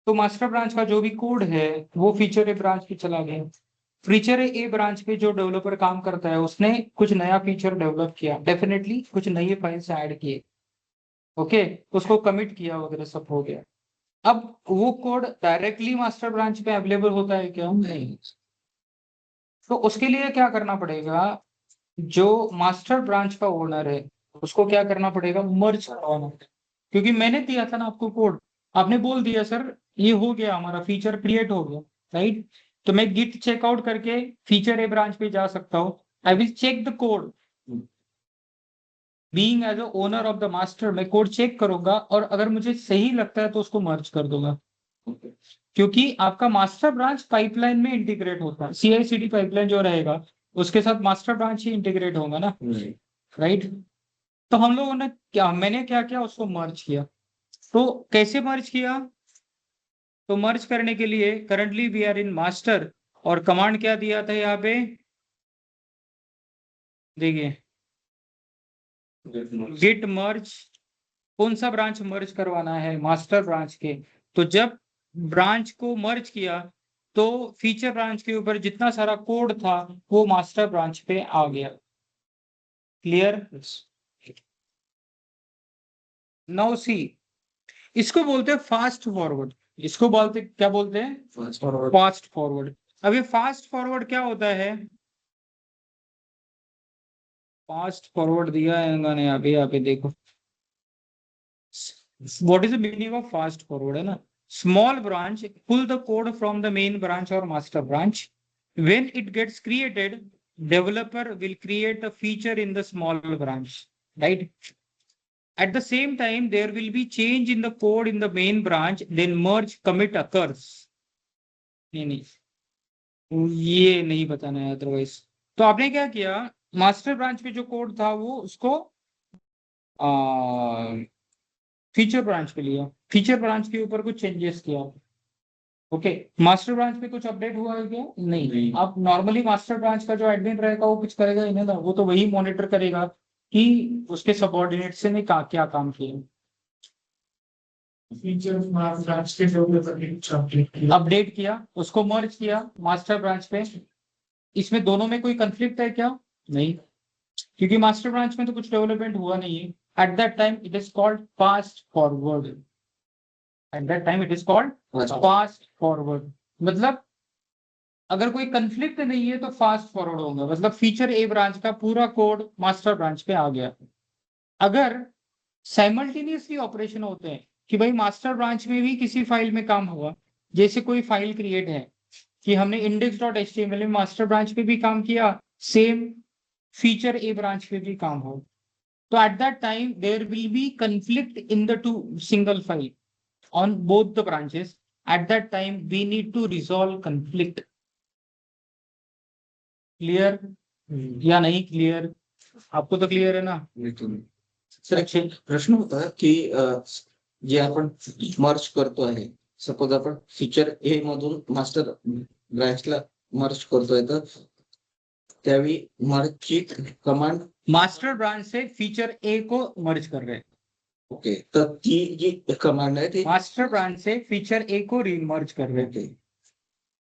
तो मास्टर ब्रांच का जो भी कोड है वो फीचर ए ब्रांच पे चला गया। फीचर ए ब्रांच पे जो डेवलपर काम करता है उसने कुछ नया फीचर डेवलप किया, डेफिनेटली कुछ नई फाइल्स ऐड किए, ओके, उसको कमिट किया वगैरह सब हो गया। अब वो कोड डायरेक्टली मास्टर ब्रांच पे अवेलेबल होता है क्या? नहीं। तो उसके लिए क्या करना पड़ेगा, जो मास्टर ब्रांच का ओनर है उसको क्या करना पड़ेगा? मर्ज करवाना पड़ेगा। क्योंकि मैंने दिया था ना आपको कोड, आपने बोल दिया सर ये हो गया, हमारा फीचर क्रिएट हो गया, राइट? तो मैं गिट चेकआउट करके फीचर ए ब्रांच पे जा सकता हूँ। I will check the code, being as a owner of the master मैं कोड चेक करूंगा, और अगर मुझे सही लगता है तो उसको मर्ज कर दूंगा। क्योंकि आपका मास्टर ब्रांच पाइपलाइन में इंटीग्रेट होता है, CI/CD पाइपलाइन जो रहेगा उसके साथ मास्टर ब्रांच ही इंटीग्रेट होगा ना, राइट? तो हम लोगों ने मैंने क्या किया, उसको मर्ज किया। तो कैसे मर्ज किया? तो मर्ज करने के लिए currently we are in master, और कमांड क्या दिया था यहाँ पे, देखिए गिट मर्ज। कौन सा ब्रांच मर्ज करवाना है? मास्टर ब्रांच के। तो जब ब्रांच को मर्ज किया तो फीचर ब्रांच के ऊपर जितना सारा कोड था वो मास्टर ब्रांच पे आ गया। क्लियर? नाउ सी, इसको बोलते हैं फास्ट फॉरवर्ड। इसको बोलते क्या बोलते हैं? Fast forward. अब ये फास्ट फॉरवर्ड क्या होता है? फास्ट फॉरवर्ड दिया है इन्होंने यहाँ पे देखो, what is the meaning of fast forward, है ना? Small branch pull the code from the main branch और master branch. When it gets created, developer will create a feature in the small branch, right? At the same time, there will be change in the code in the main branch, then merge commit occurs. नहीं, ये नहीं बताना है otherwise. तो आपने क्या किया, master branch पे जो कोड था वो उसको फीचर ब्रांच पे लिया, फीचर ब्रांच के ऊपर कुछ चेंजेस किया, ओके। मास्टर ब्रांच पे कुछ अपडेट हुआ है क्या? नहीं। अब नॉर्मली मास्टर ब्रांच का जो एडमिन रहेगा वो कुछ करेगा ही नहीं ना, वो तो वही मॉनिटर करेगा कि उसके सबऑर्डिनेट से ने क्या काम किया। अपडेट किया, उसको मर्ज किया मास्टर ब्रांच पे। इसमें दोनों में कोई कंफ्लिक्ट है क्या? नहीं, क्योंकि मास्टर ब्रांच में तो कुछ डेवलपमेंट हुआ नहीं है। At that time it is called fast forward. Eight that time it is called fast forward. मतलब अगर कोई कंफ्लिक्ट नहीं है तो फास्ट फॉरवर्ड होगा, मतलब फीचर ए ब्रांच का पूरा कोड मास्टर ब्रांच पे आ गया। अगर साइमल्टेनियसली ऑपरेशन होते हैं कि भाई मास्टर ब्रांच में भी किसी फाइल में काम हुआ, जैसे कोई फाइल क्रिएट है कि हमने index.html में मास्टर ब्रांच पे भी काम किया, सेम फीचर ए ब्रांच पे भी काम हो, तो at that time there will be conflict in the two single file on both the branches. At that time we need to resolve conflict. Clear या नहीं क्लियर? आपको तो क्लियर है ना? सर एक प्रश्न होता की जे आपण मर्ज करतो आहे, सपोज आपण फीचर ए मधून मास्टर ब्रांचला मर्ज करतोय, तर त्यावेळी मर्जची कमांड मास्टर ब्रांच से फीचर ए को मर्ज कर रहे हैं, ओके, तर ती जी कमांड आहे ती मास्टर ब्रांच से फीचर ए को रीमर्ज कर रहे ओके,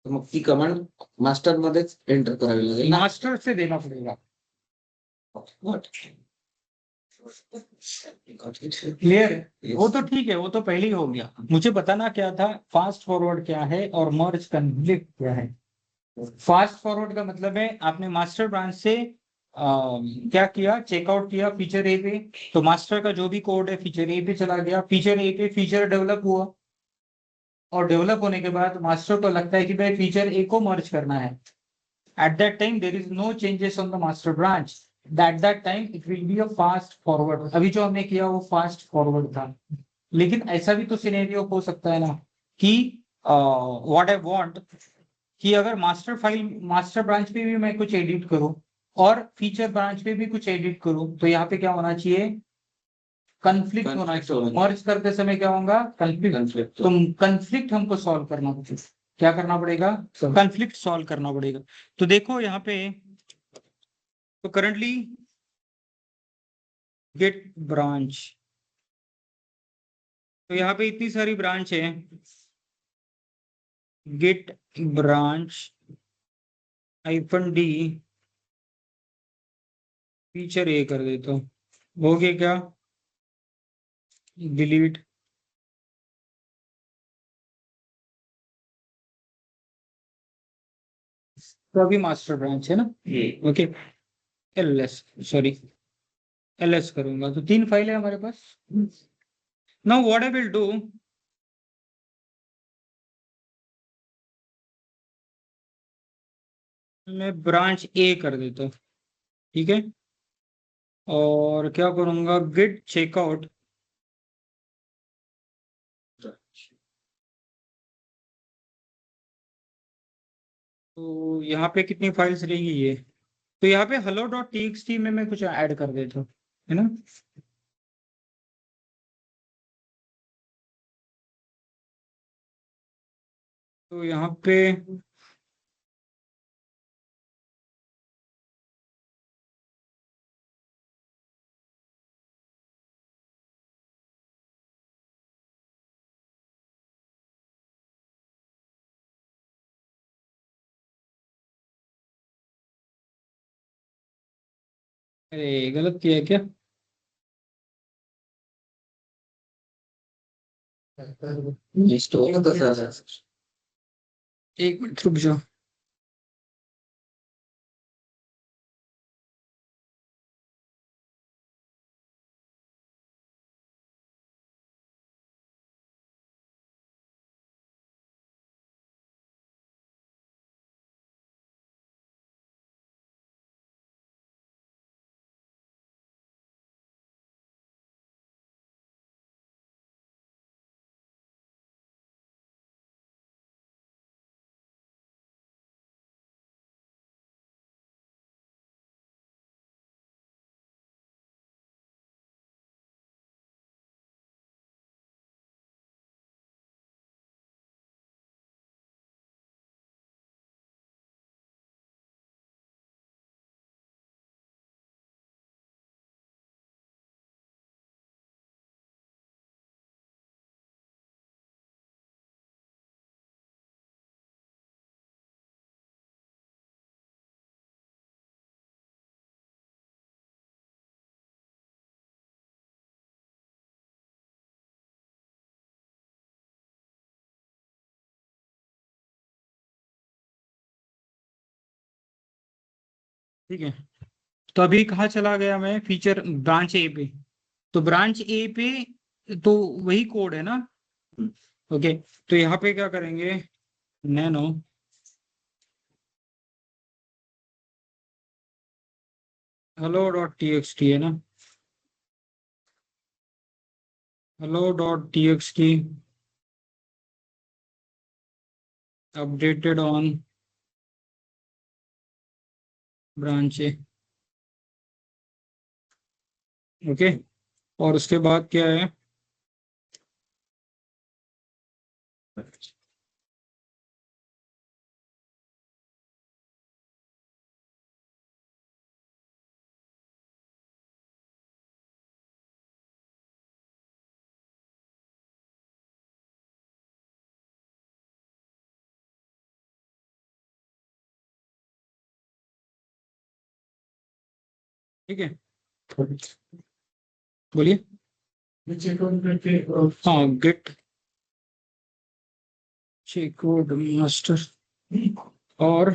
तर मग ती कमांड मास्टर मध्येच एंटर करावी लागेल हैं, ना? मास्टर से देना पड़ेगा। क्लियर है? वो तो ठीक है, वो तो पहले ही हो गया। मुझे बताना क्या था, फास्ट फॉरवर्ड क्या है और मर्ज कन्फ्लिक्ट क्या है। फास्ट फॉरवर्ड का मतलब है आपने मास्टर ब्रांच से क्या किया, चेकआउट किया फीचर ए पे, तो मास्टर का जो भी कोड है फीचर ए पे चला गया, फीचर ए पे फीचर डेवलप हुआ, और डेवलप होने के बाद मास्टर को लगता है कि भाई फीचर ए को मर्ज करना है। At that time there is no changes on the master branch, at that time it will be a fast forward. अभी जो हमने किया वो फास्ट फॉरवर्ड था। लेकिन ऐसा भी तो सिनेरियो हो सकता है ना कि व्हाट आई वांट कि अगर मास्टर फाइल मास्टर ब्रांच पे भी मैं कुछ एडिट करूं और फीचर ब्रांच पे भी कुछ एडिट करूं तो यहाँ पे क्या होना चाहिए, कंफ्लिक्ट होना Conflict चाहिए। होना मर्ज करते समय क्या होगा, कंफ्लिक्ट। Conflict. तो कंफ्लिक्ट हमको सॉल्व करना पड़ेगा। क्या करना पड़ेगा, कंफ्लिक्ट सॉल्व करना पड़ेगा। तो देखो यहाँ पे, तो करंटली गेट ब्रांच, तो यहाँ पे इतनी सारी ब्रांच है, गेट ब्रांच -d फीचर ए कर देता हूँ, हो गया क्या, डिलीट। तो अभी मास्टर ब्रांच है ना, ओके, एलएस, सॉरी एलएस करूंगा तो 3 फाइल है हमारे पास। Now what I will do, मैं ब्रांच ए कर देता हूँ, ठीक है, और क्या करूंगा, गिट चेकआउट तो यहाँ पे कितनी फाइल्स रहेंगी ये, तो यहाँ पे hello.txt में मैं कुछ ऐड कर देता हूँ, है ना। तो यहाँ पे अरे गलत किया है क्या, स्टोर होता सर. एक मिनट रुक जाओ। ठीक है, तो अभी कहाँ चला गया मैं, फीचर ब्रांच ए पे, तो ब्रांच ए पे तो वही कोड है ना, ओके। तो यहाँ पे क्या करेंगे, नैनो hello.txt है ना, hello.txt updated on branch A, okay. और उसके बाद क्या है, ठीक है, बोलिए। हाँ, गेट चेकआउट मास्टर, और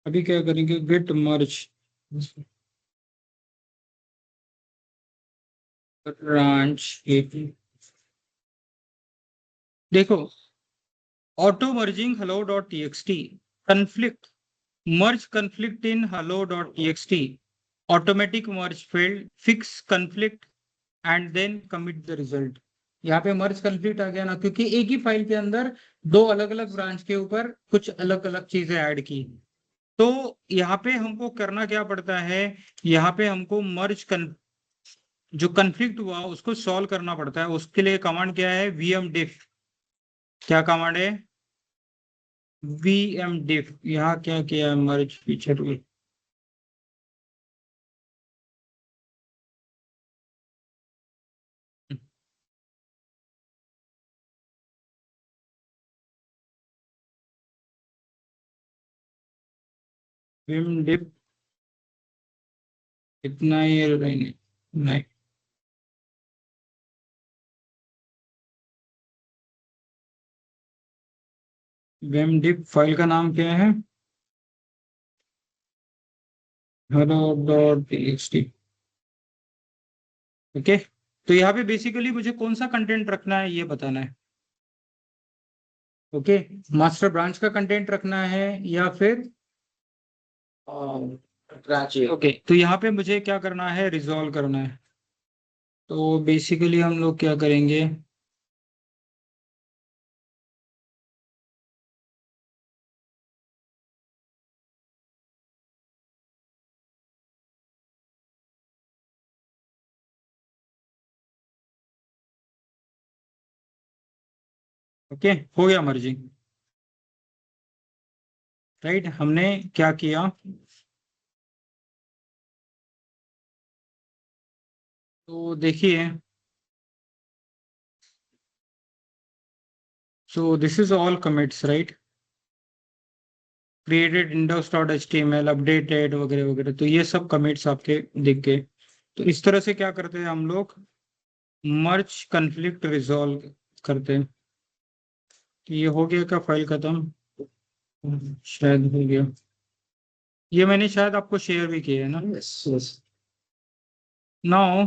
अभी क्या करेंगे, गेट मर्ज ब्रांच ए। देखो, auto merging hello.txt, conflict, merge conflict in hello.txt, automatic merge failed, fix conflict and then commit the result। यहाँ पे मर्ज कंफ्लिक्ट आ गया ना, क्योंकि एक ही फाइल के अंदर दो अलग अलग ब्रांच के ऊपर कुछ अलग अलग चीजें ऐड की। तो यहाँ पे हमको करना क्या पड़ता है, यहाँ पे हमको जो कंफ्लिक्ट हुआ उसको सॉल्व करना पड़ता है। उसके लिए कमांड क्या है, vmdiff। क्या कमांड है, vmdiff। यहाँ क्या किया है, मर्ज फीचर में vmdiff इतना ही नहीं, नहीं। vmdiff फाइल का नाम क्या है, hello.txt। ओके, तो यहाँ पे बेसिकली मुझे कौन सा कंटेंट रखना है ये बताना है। ओके, मास्टर ब्रांच का कंटेंट रखना है या फिर ब्रांच ओके, तो यहाँ पे मुझे क्या करना है, रिजॉल्व करना है। तो बेसिकली हम लोग क्या करेंगे, ओके हो गया मर्जिंग। राइट, हमने क्या किया, तो देखिए, so this is all commits, right, created index.html, updated वगैरह वगैरह, तो ये सब कमिट्स आपके दिख गए। तो इस तरह से क्या करते हैं हम लोग, मर्ज कन्फ्लिक्ट रिजॉल्व करते हैं। तो ये हो गया क्या, फाइल खत्म, शायद हो गया। ये मैंने शायद आपको शेयर भी किया है ना। नाउ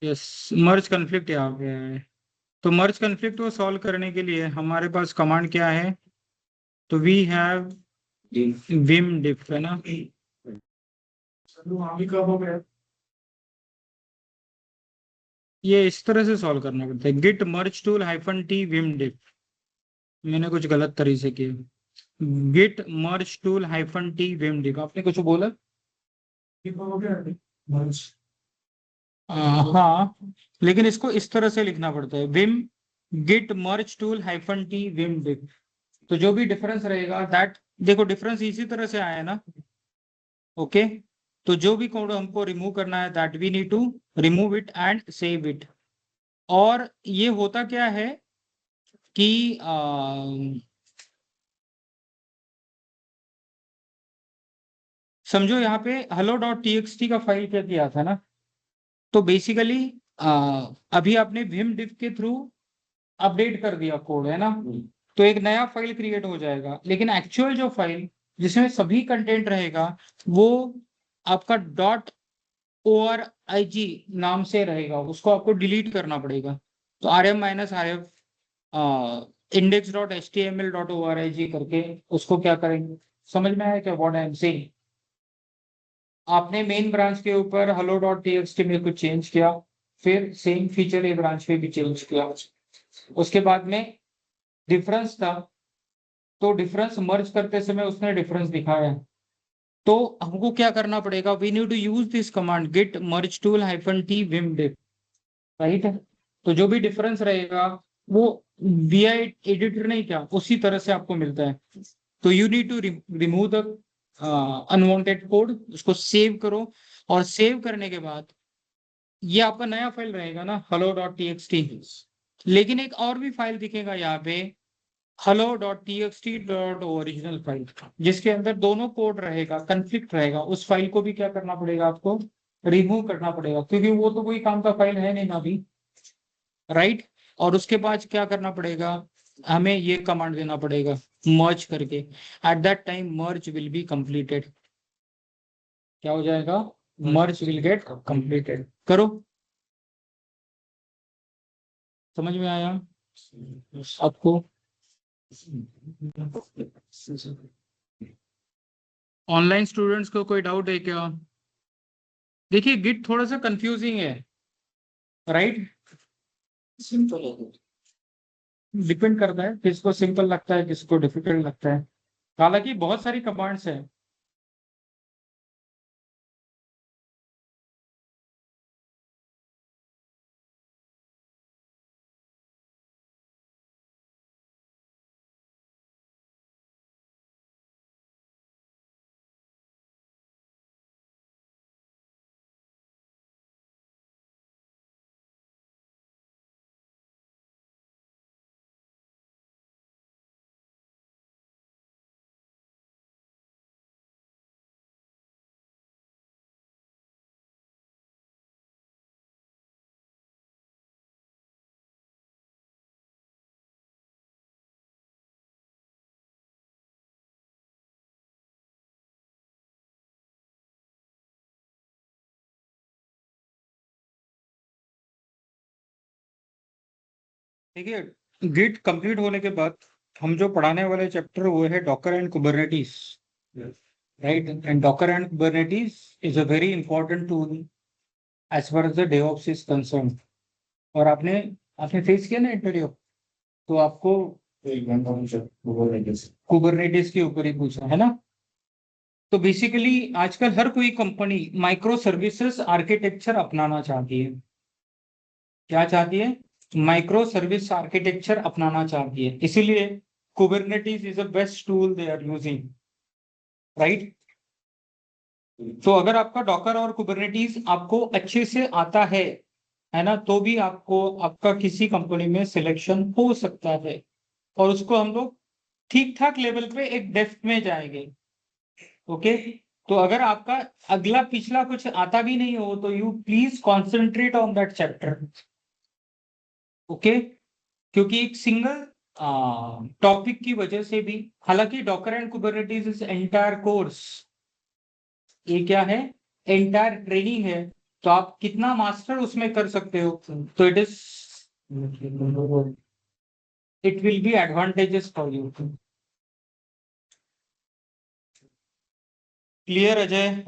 यस, मर्ज कन्फ्लिक्ट यहाँ पे है। तो मर्ज कन्फ्लिक्ट को सॉल्व करने के लिए हमारे पास कमांड क्या है, तो वी हैव vimdiff, है ना। ये इस तरह से सॉल्व करना पड़ता है, git merge tool -t vimdiff। मैंने कुछ गलत तरीके से किया, git merge tool -t vimdiff। आपने कुछ बोला, हाँ, लेकिन इसको इस तरह से लिखना पड़ता है, vim git merge tool -t vimdiff। तो जो भी डिफरेंस रहेगा दैट, देखो डिफरेंस इसी तरह से आया है ना। ओके, तो जो भी कोड हमको रिमूव करना है that we need to remove it and save it. और ये होता क्या है कि समझो यहाँ पे hello.txt का फाइल क्या किया था ना, तो बेसिकली अभी आपने vimdiff के थ्रू अपडेट कर दिया कोड, है ना, तो एक नया फाइल क्रिएट हो जाएगा। लेकिन एक्चुअल जो फाइल जिसमें सभी कंटेंट रहेगा वो आपका .org नाम से रहेगा, उसको आपको डिलीट करना पड़ेगा। तो rm-rf index.html.org करके उसको क्या करेंगे, समझ में आया क्या व्हाट आई एम सेइंग। आपने मेन ब्रांच के ऊपर hello.txt में कुछ चेंज किया, फिर सेम फीचर ए ब्रांच पे भी चेंज किया, उसके बाद में डिफरेंस था, तो डिफरेंस मर्ज करते समय उसने डिफरेंस दिखाया। तो हमको क्या करना पड़ेगा, we need to use this command git merge tool -t vimdiff, right. तो जो भी डिफरेंस रहेगा वो वीआ एडिटर नहीं क्या, उसी तरह से आपको मिलता है। तो you need to remove the unwanted code, उसको सेव करो, और सेव करने के बाद ये आपका नया फाइल रहेगा ना hello.txt। लेकिन एक और भी फाइल दिखेगा यहाँ पे hello.txt.original फाइल, जिसके अंदर दोनों कोड रहेगा, कंफ्लिक्ट रहेगा। उस फाइल को भी क्या करना पड़ेगा, आपको रिमूव करना पड़ेगा, क्योंकि वो तो कोई काम का फाइल है नहीं ना अभी, राइट। और उसके बाद क्या करना पड़ेगा, हमें ये कमांड देना पड़ेगा मर्ज करके, eight that time merge will be completed. क्या हो जाएगा, मर्ज विल गेट कंप्लीटेड। करो, समझ में आया आपको। ऑनलाइन स्टूडेंट्स को कोई डाउट है क्या। देखिए गिट थोड़ा सा कंफ्यूजिंग है, राइट। सिंपल है। डिपेंड करता है किसको सिंपल लगता है, किसको डिफिकल्ट लगता है। हालांकि बहुत सारी कमांड्स हैं। देखिए, गिट कंप्लीट होने के बाद हम जो पढ़ाने वाले चैप्टर वो है Docker and Kubernetes, right? And Docker and Kubernetes is a very important tool as far as the DevOps is concern. और आपने आपने फेस किया ना इंटरव्यू, तो आपको कुबरनेटिस के ऊपर ही पूछा है ना। तो बेसिकली आजकल हर कोई कंपनी माइक्रो सर्विसेज आर्किटेक्चर अपनाना चाहती है। क्या चाहती है? माइक्रो सर्विस आर्किटेक्चर अपनाना चाहती है, इसीलिए Kubernetes is the best tool they are using, right? तो अगर आपका डॉकर और कुबरनेटिस आपको अच्छे से आता है ना, तो भी आपको आपका किसी कंपनी में सिलेक्शन हो सकता है। और उसको हम लोग ठीक ठाक लेवल पे एक डेप्थ में जाएंगे। ओके, तो अगर आपका अगला पिछला कुछ आता भी नहीं हो तो you please concentrate on that chapter. Okay, क्योंकि एक सिंगल टॉपिक की वजह से भी, हालांकि Docker and Kubernetes is entire course, ये क्या है? एंटायर ट्रेनिंग है। तो आप कितना मास्टर उसमें कर सकते हो, तो it will B advantages for you. Clear Ajay?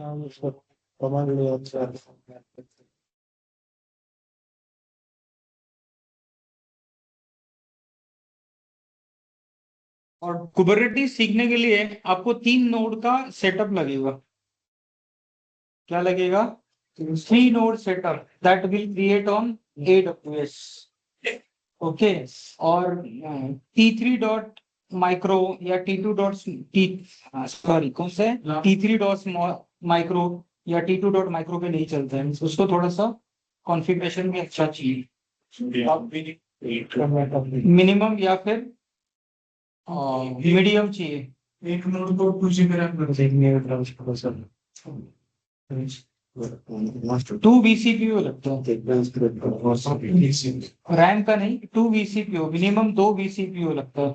और कुबरनेटिस सीखने के लिए आपको 3 नोड का सेटअप लगेगा। क्या लगेगा? 3 node setup that will create on AWS। Okay, और T3 डॉट माइक्रो या T2 डॉट सॉरी कौन से T3 डॉट माइक्रो या T2 डॉट माइक्रो पे नहीं चलता है, उसको थोड़ा सा कॉन्फ़िगरेशन भी अच्छा चाहिए मिनिमम, या फिर मीडियम चाहिए। एक नोड को 2 GB रैम कर देंगे मास्टर 2 vCPU लगता है, रैम का नहीं, 2 vCPU मिनिमम, 2 vCPU लगता है।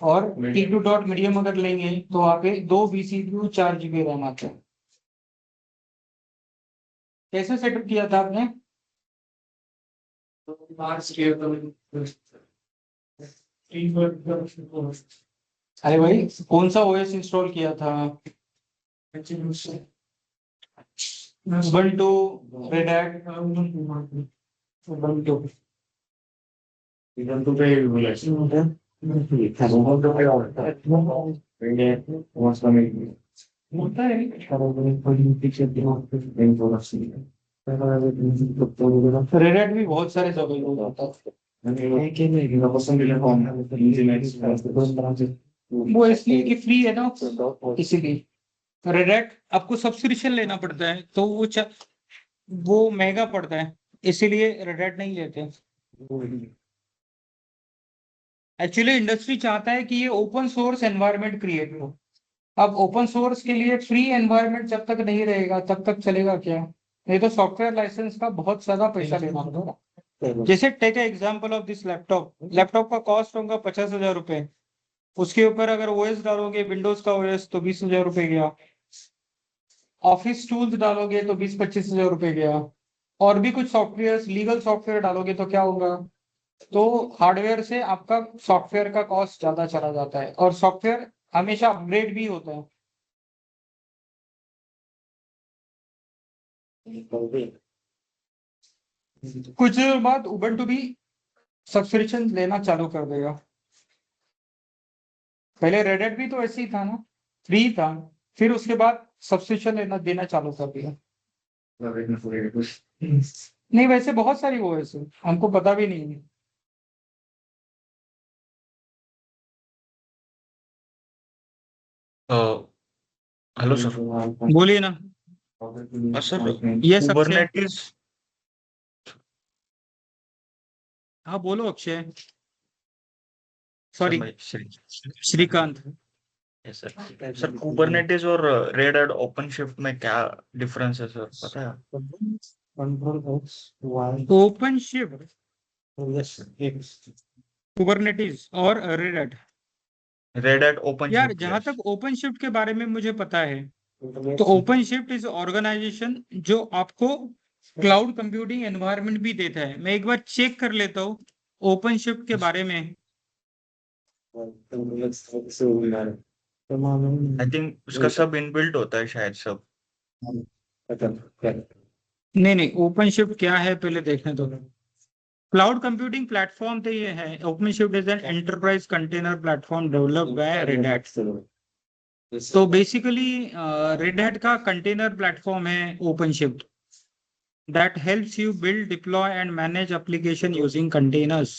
और T2 डॉट मीडियम अगर लेंगे तो वहाँ पे 2 vCPU 4 GB रैम आता है। कैसे सेटअप किया था आपने? अरे भाई, कौन सा OS इंस्टॉल किया था? Ubuntu, Red Hat, Ubuntu। होता है। Red Hat भी बहुत सारे जगह यूज होता है, वो इसलिए कि फ्री है ना, इसीलिए। Red Hat आपको सब्सक्रिप्शन लेना पड़ता है, तो वो महंगा पड़ता है, इसीलिए Red Hat नहीं लेते। एक्चुअली इंडस्ट्री चाहता है कि ये ओपन सोर्स एनवायरनमेंट क्रिएट हो। अब ओपन सोर्स के लिए फ्री एनवायरनमेंट जब तक नहीं रहेगा तब तक चलेगा क्या? नहीं तो सॉफ्टवेयर लाइसेंस का बहुत ज्यादा पैसा लेना पड़ेगा। जैसे take example of this laptop का कॉस्ट होगा 50,000 रुपए। उसके ऊपर अगर ओएस डालोगे विंडोज का ओएस तो 20,000 रुपए गया। ऑफिस टूल्स डालोगे तो 20-25,000 रुपए गया। और भी कुछ सॉफ्टवेयर, लीगल सॉफ्टवेयर डालोगे तो क्या होगा? तो हार्डवेयर से आपका सॉफ्टवेयर का कॉस्ट ज्यादा चला जाता है, और सॉफ्टवेयर हमेशा अपग्रेड भी होता है। कुछ देर बाद उबंटू भी सब्सक्रिप्शन लेना चालू कर देगा। पहले रेड हैट भी तो ऐसे ही था ना, फ्री था, फिर उसके बाद सब्सक्रिप्शन देना चालू कर दिया। नहीं वैसे बहुत सारी वो है सर, हमको पता भी नहीं है। Hello sir. बोलिए ना। सर ये सबसे कुबरनेटिस हाँ बोलो Akshay, sorry sir Shrikant. Sir Kubernetes और रेड हैट ओपन शिफ्ट में क्या डिफरेंस है सर, पता है? ओपन शिफ्ट, कुबरनेटिस और Red Hat. Red Hat open यार शिफ्ट जहां तक ओपन शिफ्ट के बारे में मुझे पता है, तो ओपन शिफ्ट इज ऑर्गेनाइजेशन जो आपको क्लाउड कंप्यूटिंग एनवायरनमेंट भी देता है। मैं एक बार चेक कर लेता हूँ ओपन शिफ्ट के बारे में। आई थिंक उसका सब इनबिल्ट होता है शायद सब। नहीं ओपन शिफ्ट क्या है पहले देखने दो। क्लाउड कंप्यूटिंग प्लेटफॉर्म तो ये है, OpenShift is an enterprise container platform developed by Red Hat. तो बेसिकली रेड हैट का कंटेनर प्लेटफॉर्म है open shift, that helps you build, deploy and manage application using containers.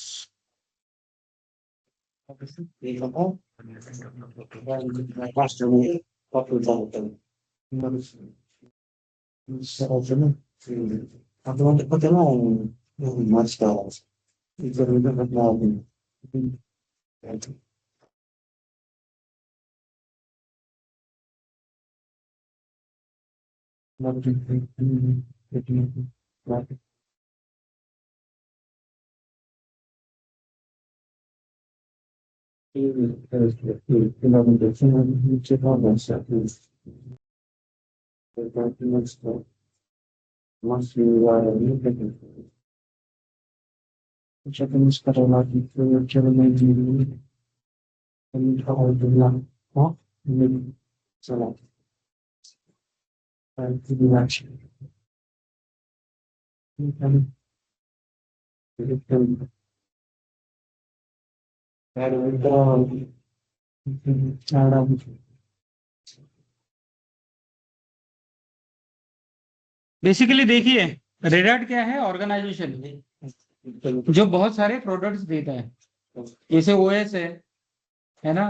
Basically देखिए red hat क्या है, organisation जो बहुत सारे products देता है, जैसे ओएस है ना,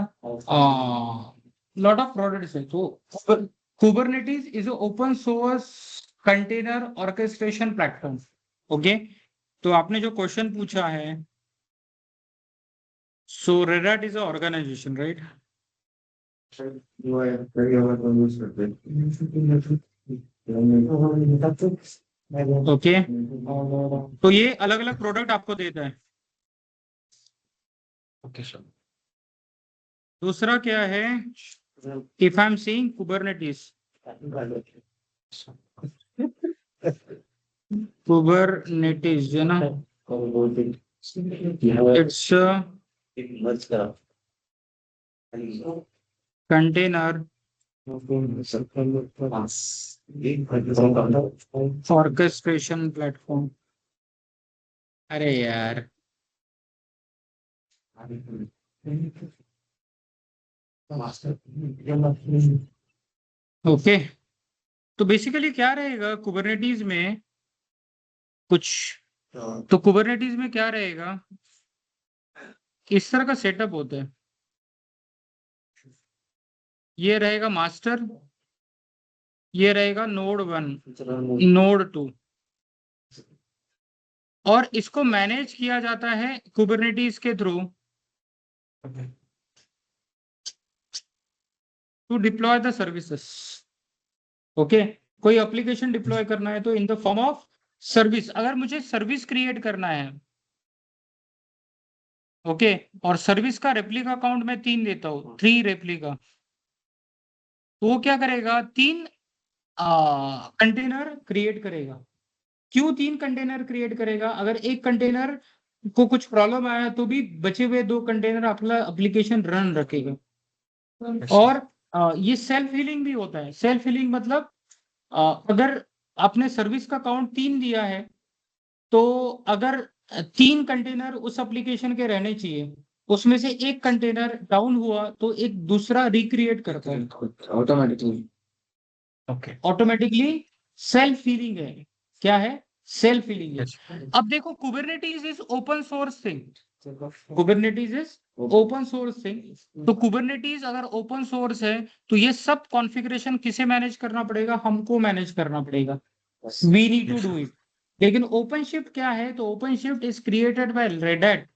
लॉट ऑफ प्रोडक्ट्स है। तो Kubernetes is open source container orchestration platform. Okay, तो आपने जो क्वेश्चन पूछा है, so Red Hat is a organization right. Okay, तो ये अलग अलग प्रोडक्ट आपको देता है। Okay sir. दूसरा क्या है, if I am seeing Kubernetes, Kubernetes है ना, इट्स कंटेनर ऑर्केस्ट्रेशन प्लेटफॉर्म। अरे यार ओके, तो बेसिकली क्या रहेगा कुबरनेटिस में कुछ, तो कुबरनेटिस में क्या रहेगा, इस तरह का सेटअप होता है। ये रहेगा मास्टर, ये रहेगा नोड 1, नोड 2, और इसको मैनेज किया जाता है कुबरनेटिस के through to deploy the services. Okay, कोई एप्लीकेशन डिप्लॉय करना है तो in the form of service, अगर मुझे सर्विस क्रिएट करना है, ओके, और सर्विस का रेप्लिका काउंट मैं 3 देता हूँ, 3 रेप्लिका, तो वो क्या करेगा, 3 कंटेनर क्रिएट करेगा। क्यों 3 कंटेनर क्रिएट करेगा, अगर एक कंटेनर को कुछ प्रॉब्लम आया तो भी बचे हुए 2 कंटेनर अपना एप्लीकेशन रन रखेगा। और ये सेल्फ हीलिंग भी होता है। सेल्फ हीलिंग मतलब अगर आपने सर्विस का काउंट 3 दिया है, तो अगर 3 कंटेनर उस एप्लीकेशन के रहने चाहिए, उसमें से एक कंटेनर डाउन हुआ तो एक दूसरा रिक्रिएट करता है automatically. Okay automatically. Self healing है, क्या है? सेल्फ हीलिंग है। यस अब देखो Kubernetes is open source thing, Kubernetes is open source thing. तो कुबरनेटीज अगर ओपन सोर्स है तो ये सब कॉन्फ़िगरेशन किसे मैनेज करना पड़ेगा? हमको मैनेज करना पड़ेगा, we need to Yes, do it. लेकिन ओपन शिफ्ट क्या है? तो OpenShift is created by Red Hat.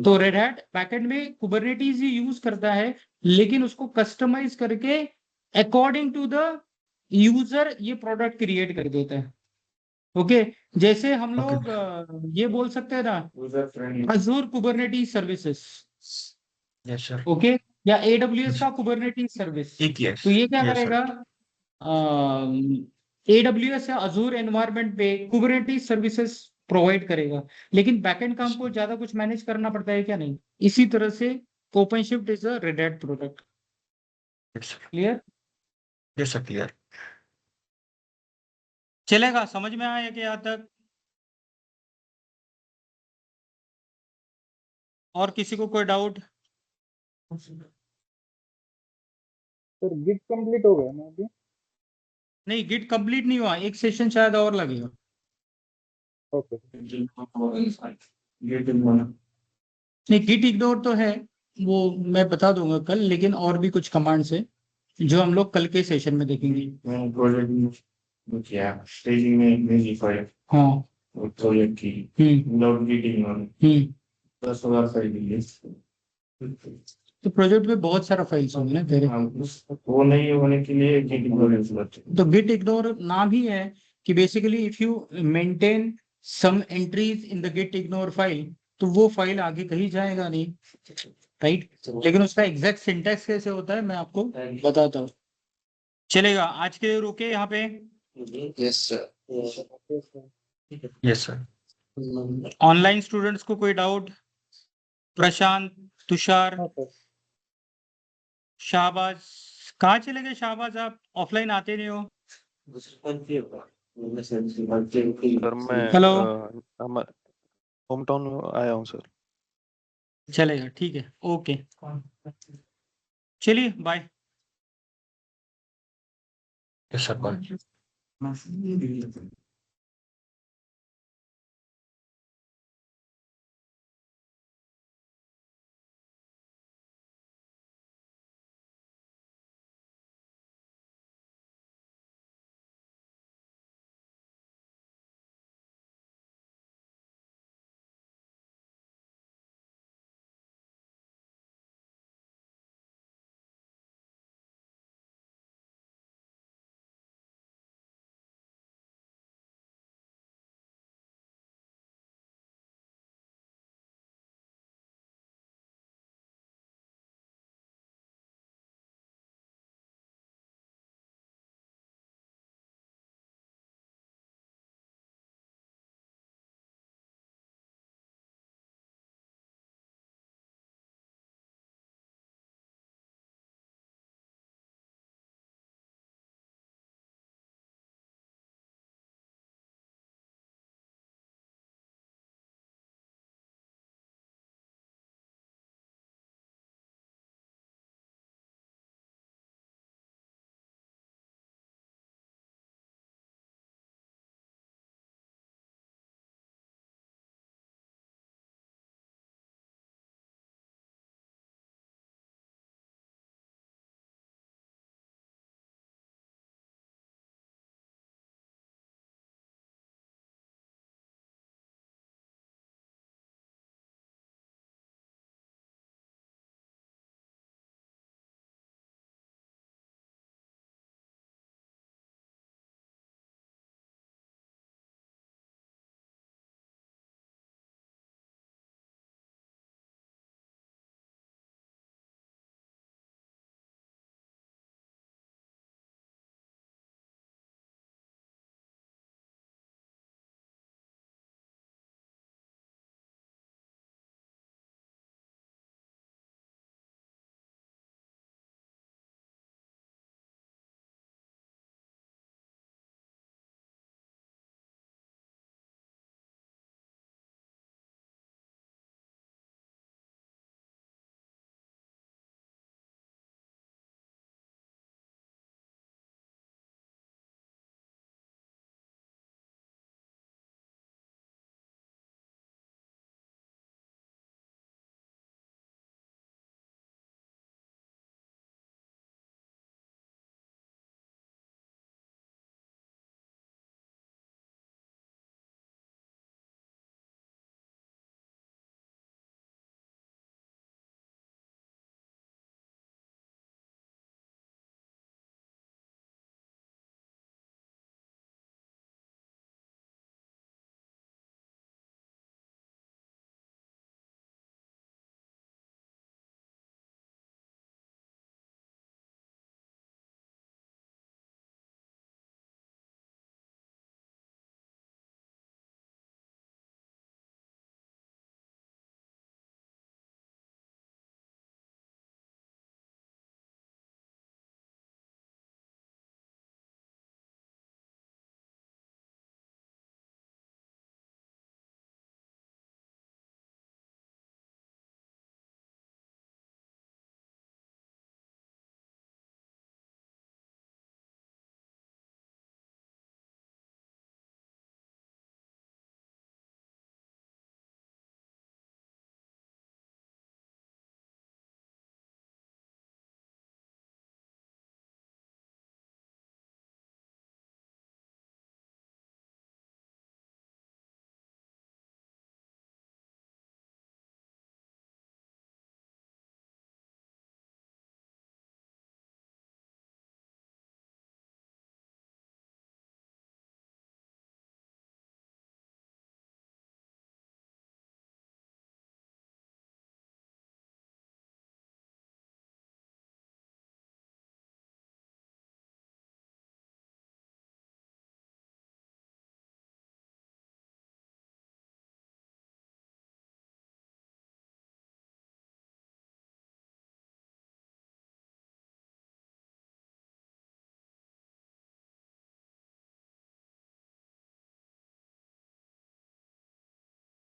तो रेड हैट बैकएंड में कुबरनेटीज ही यूज करता है, लेकिन उसको कस्टमाइज करके अकॉर्डिंग टू द यूजर ये प्रोडक्ट क्रिएट कर देता है। ओके जैसे हम लोग ये बोल सकते हैं ना, Azure Kubernetes services, yes sir okay, या AWS का कुबरनेटीज सर्विस। एक यस तो ये क्या यस सर करेगा? AWS या अजूर एनवायरनमेंट पे कुबरनेटीज सर्विसेज प्रोवाइड करेगा, लेकिन बैकएंड का हमको ज्यादा कुछ मैनेज करना पड़ता है क्या? नहीं। इसी तरह से OpenShift is a red hat product. Clear? Yes sir clear चलेगा? समझ में आया कि यहाँ तक? और किसी को कोई डाउट? सर गिट कंप्लीट हो गया ना अभी? नहीं, गिट कंप्लीट नहीं हुआ, एक सेशन शायद और लगेगा। ओके। नहीं, गिट इग्नोर तो है, वो मैं बता दूंगा कल, लेकिन और भी कुछ कमांड्स है जो हम लोग कल के सेशन में देखेंगे। हाँ। तो प्रोजेक्ट में बहुत सारा फाइल्स होंगे ना तेरे, वो नहीं होने के लिए गिट इग्नोर। तो गिट इग्नोर नाम ही है कि basically if you maintain some entries in the git ignore file, तो वो फाइल आगे कहीं जाएगा नहीं, राइट? लेकिन उसका एग्जैक्ट सिंटैक्स कैसे होता है मैं आपको बताता हूँ। चलेगा? आज के लिए रुके यहाँ पे। Yes sir. Yes sir online students को कोई डाउट? प्रशांत, तुषार, शाहबाज, कहाँ चले गए शाहबाज? आप ऑफलाइन आते नहीं हो। सर मैं हेलो। होम टाउन आया हूँ सर। चलेगा, ठीक है, ओके, चलिए बाय। Yes sir